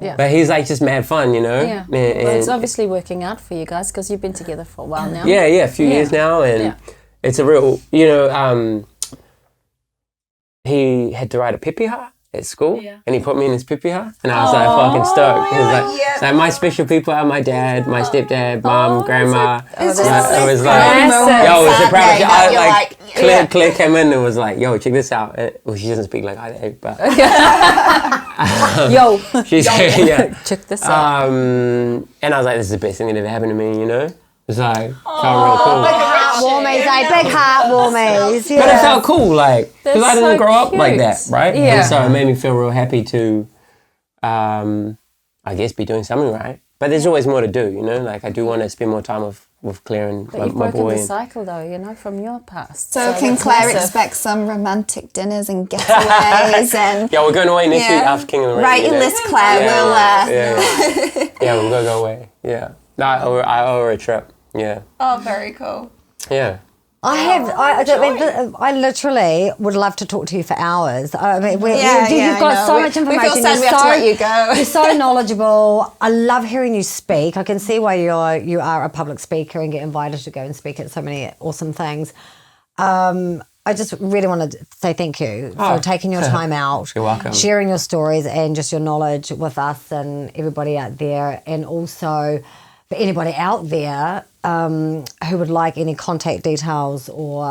Yeah. But he's like just mad fun, you know. Yeah. Well, it's obviously working out for you guys because you've been together for a while now. Yeah, a few years now, and it's a real, you know, he had to write a pipiha at school, and he put me in his pipiha, and I was like fucking stoked. He was like, so my special people are my dad, my stepdad, mom, grandma. It was like, yo, it's a proud. I like Claire came in and was like, yo, check this out. Well, she doesn't speak like I do, but she's check this out. And I was like, this is the best thing that ever happened to me, you know. It's like felt real cool. Big heartwarmies, big heartwarmies. Yeah. But it felt cool, like, because I didn't so grow up like cute. that, right? Yeah. And so it made me feel real happy to, I guess, be doing something right. But there's always more to do, you know? Like, I do want to spend more time with with Claire and But you've my broken boy. the cycle though, you know, from your past. So can that's Claire massive. expect some romantic dinners and getaways and Yeah, we're going away next week after King of the Ring. write your you know? list, Claire. Yeah, we'll go away. Yeah. No, I owe her a trip. Yeah. Oh, very cool. Yeah. I literally would love to talk to you for hours. I mean, Yeah, you've got so much information. We feel sad we have to let you go. You're so knowledgeable. I love hearing you speak. I can see why you are a public speaker and get invited to go and speak at so many awesome things. I just really want to say thank you for taking your time out, You're welcome. sharing your stories and just your knowledge with us and everybody out there, and also for anybody out there who would like any contact details or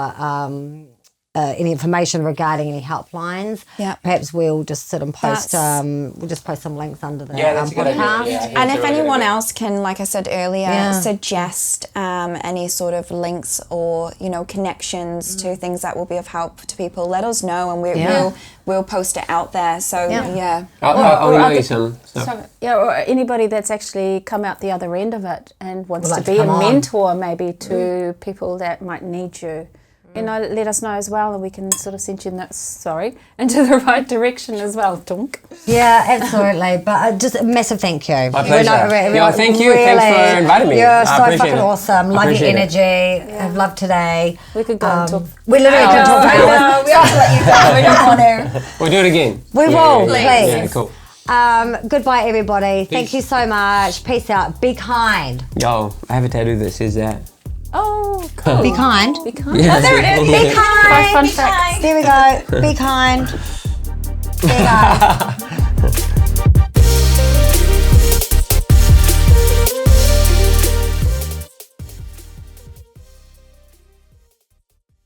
any information regarding any helplines. Yeah. Perhaps we'll just sit and post. That's- We'll just post some links under the That's a good idea. podcast. Yeah, And it's if a really anyone good idea. else can, like I said earlier, Yeah. suggest any sort of links or connections to things that will be of help to people, let us know, and we'll post it out there. So yeah. I'll Or email other- you some. So, or anybody that's actually come out the other end of it and wants Would to like to be a come on. mentor maybe to people that might need you. Let us know as well, and we can sort of send you into the right direction as well, Tunk. Yeah, absolutely. But just a massive thank you. My pleasure. Thank you. Thanks for inviting me. You're I so appreciate fucking it. awesome. Love your Appreciate it. energy. I've loved today. We could go and talk. We literally can talk for hours. No, we have to let you go. We don't want to. We'll do it again. We will, please. Yeah, cool. Goodbye, everybody. Thank you so much. Peace out. Be kind. Yo, I have a tattoo that says that. Oh, cool. Be kind. Be kind. Yeah, there it is. Be kind. Fun facts. There we go. Be kind. There you go.